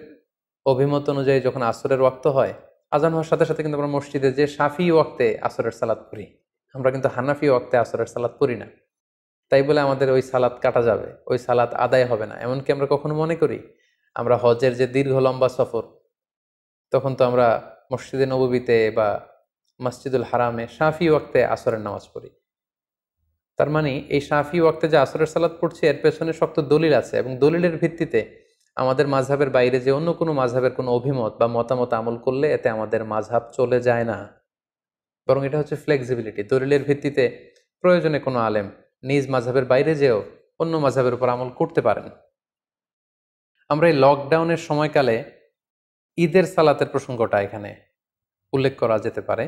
S1: অভিমত অনুযায়ী যখন আসরের ওয়াক্ত হয়, আজান হওয়ার সাথে সাথে কিন্তু আমরা মসজিদে যে শাফি ওয়াক্তে আসরের সালাত পড়ি, আমরা কিন্তু হানাফি ওয়াক্তে আসরের সালাত পড়ি না। তাই বলে আমাদের ওই সালাত কাটা যাবে, ওই সালাত আদায় হবে না, এমনকি আমরা কখনো মনে করি আমরা হজের যে দীর্ঘ লম্বা সফর, তখন তো আমরা মসজিদে নববীতে বা মসজিদুল হারামে শাফি ওয়াক্তে আসরের নামাজ পড়ি। তার মানে এই শাফি ওয়াক্তে যে আসরের সালাত পড়ছি এর পেছনে শক্ত দলিল আছে, এবং দলিলের ভিত্তিতে আমাদের মাযহাবের বাইরে যে অন্য কোনো মাযহাবের কোনো অভিমত বা মতামত আমল করলে এতে আমাদের মাযহাব চলে যায় না, বরং এটা হচ্ছে ফ্লেক্সিবিলিটি। দলিলের ভিত্তিতে প্রয়োজনে কোনো আলেম নিজ মাযহাবের বাইরে যেও অন্য মাযহাবের উপর আমল করতে পারেন। আমরা এই লকডাউনের সময়কালে ঈদের সালাতের প্রসঙ্গটা এখানে উল্লেখ করা যেতে পারে।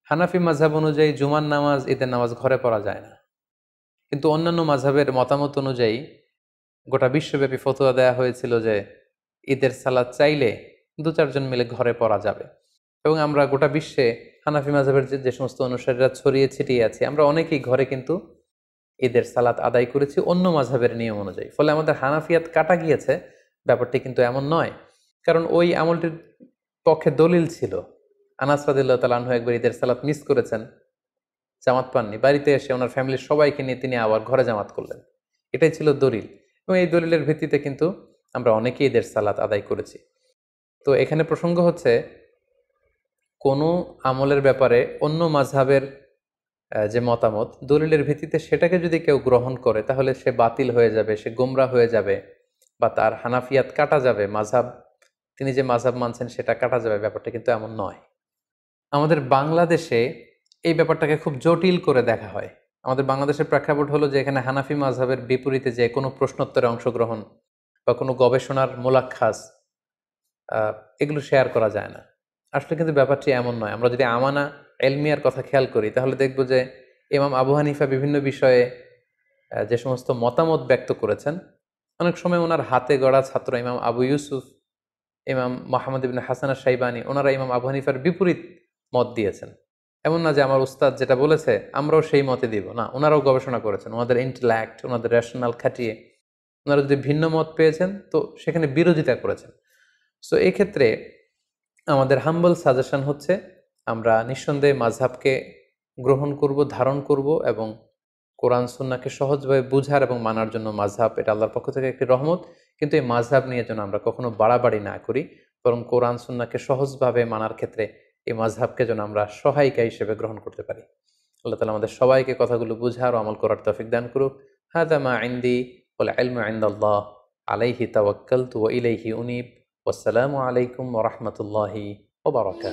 S1: হানাফি মাযহাব অনুযায়ী জুমার নামাজ, ঈদের নামাজ ঘরে পড়া যায় না, কিন্তু অন্যান্য মাযহাবের মতামত অনুযায়ী গোটা বিশ্বব্যাপী ফতোয়া দেয়া হয়েছিল যে ঈদের সালাত চাইলে 2-4 জন মিলে ঘরে পড়া যাবে। এবং আমরা গোটা বিশ্বে হানাফি মাযহাবের যে সমস্ত অনুসারীরা ছড়িয়ে ছিটিয়ে আছে, আমরা অনেকেই ঘরে কিন্তু ঈদের সালাত আদায় করেছি অন্য মাযহাবের নিয়ম অনুযায়ী। ফলে আমাদের হানাফিয়াত কাটা গিয়েছে, ব্যাপারটি কিন্তু এমন নয়। কারণ ওই আমলটির পক্ষে দলিল ছিল। আনাস রাদিয়াল্লাহু তাআলা আনহু একবার ঈদের সালাত মিস করেছেন, জামাত পাননি, বাড়িতে এসে ওনার ফ্যামিলির সবাইকে নিয়ে তিনি আবার ঘরে জামাত করলেন। এটাই ছিল দলিল, এবং এই দলিলের ভিত্তিতে কিন্তু আমরা অনেকেই ঈদের সালাত আদায় করেছি। তো এখানে প্রসঙ্গ হচ্ছে কোনো আমলের ব্যাপারে অন্য মাযহাবের যে মতামত দলিলের ভিত্তিতে সেটাকে যদি কেউ গ্রহণ করে তাহলে সে বাতিল হয়ে যাবে, সে গোমরা হয়ে যাবে, বা তার হানাফিয়াত কাটা যাবে, মাযহাব তিনি যে মাযহাব মানছেন সেটা কাটা যাবে, ব্যাপারটা কিন্তু এমন নয়। আমাদের বাংলাদেশে এই ব্যাপারটাকে খুব জটিল করে দেখা হয়। আমাদের বাংলাদেশের প্রেক্ষাপট হলো যে এখানে হানাফি মাযহাবের বিপরীতে যে কোনো প্রশ্নোত্তরে অংশগ্রহণ বা কোনো গবেষণার মোলাক্খাস এগুলো শেয়ার করা যায় না। আসলে কিন্তু ব্যাপারটি এমন নয়। আমরা যদি আমানা এলমিয়ার কথা খেয়াল করি তাহলে দেখব যে ইমাম আবু হানিফা বিভিন্ন বিষয়ে যে সমস্ত মতামত ব্যক্ত করেছেন, অনেক সময় ওনার হাতে গড়া ছাত্র ইমাম আবু ইউসুফ, ইমাম মোহাম্মদ ইবনে হাসান আশ-শাইবানি, ওনারা ইমাম আবু হানিফার বিপরীত মত দিয়েছেন। এমন না যে আমার উস্তাদ যেটা বলেছে আমরাও সেই মতে দিব, না, ওনারাও গবেষণা করেছেন, ওনাদের ইন্টেলেক্ট, ওনাদের রেশনাল খাটিয়ে ওনারা যদি ভিন্ন মত পেয়েছেন তো সেখানে বিরোধিতা করেছেন। সো এক্ষেত্রে আমাদের হাম্বল সাজেশন হচ্ছে আমরা নিঃসন্দেহে মাযহাবকে গ্রহণ করব, ধারণ করব, এবং কোরআন সুন্নাহকে সহজভাবে বুঝার এবং মানার জন্য মাযহাব এটা আল্লাহর পক্ষ থেকে একটি রহমত। কিন্তু এই মাযহাব নিয়ে যেন আমরা কখনো বাড়াবাড়ি না করি, বরং কোরআন সুন্নাহকে সহজভাবে মানার ক্ষেত্রে এই মাযহাবকে যেন আমরা সহায়িকা হিসেবে গ্রহণ করতে পারি। আল্লাহ তাআলা আমাদের সবাইকে কথাগুলো বুঝার ও আমল করার তৌফিক দান করুক। হাযা মা ইনদি ওয়াল ইলমু ইনদাল্লাহ আলাইহি তাওয়াক্কালতু ওয়া ইলাইহি উনীব। ওয়াসসালামু আলাইকুম ওয়া রাহমাতুল্লাহি ওয়া বারাকাতুহু।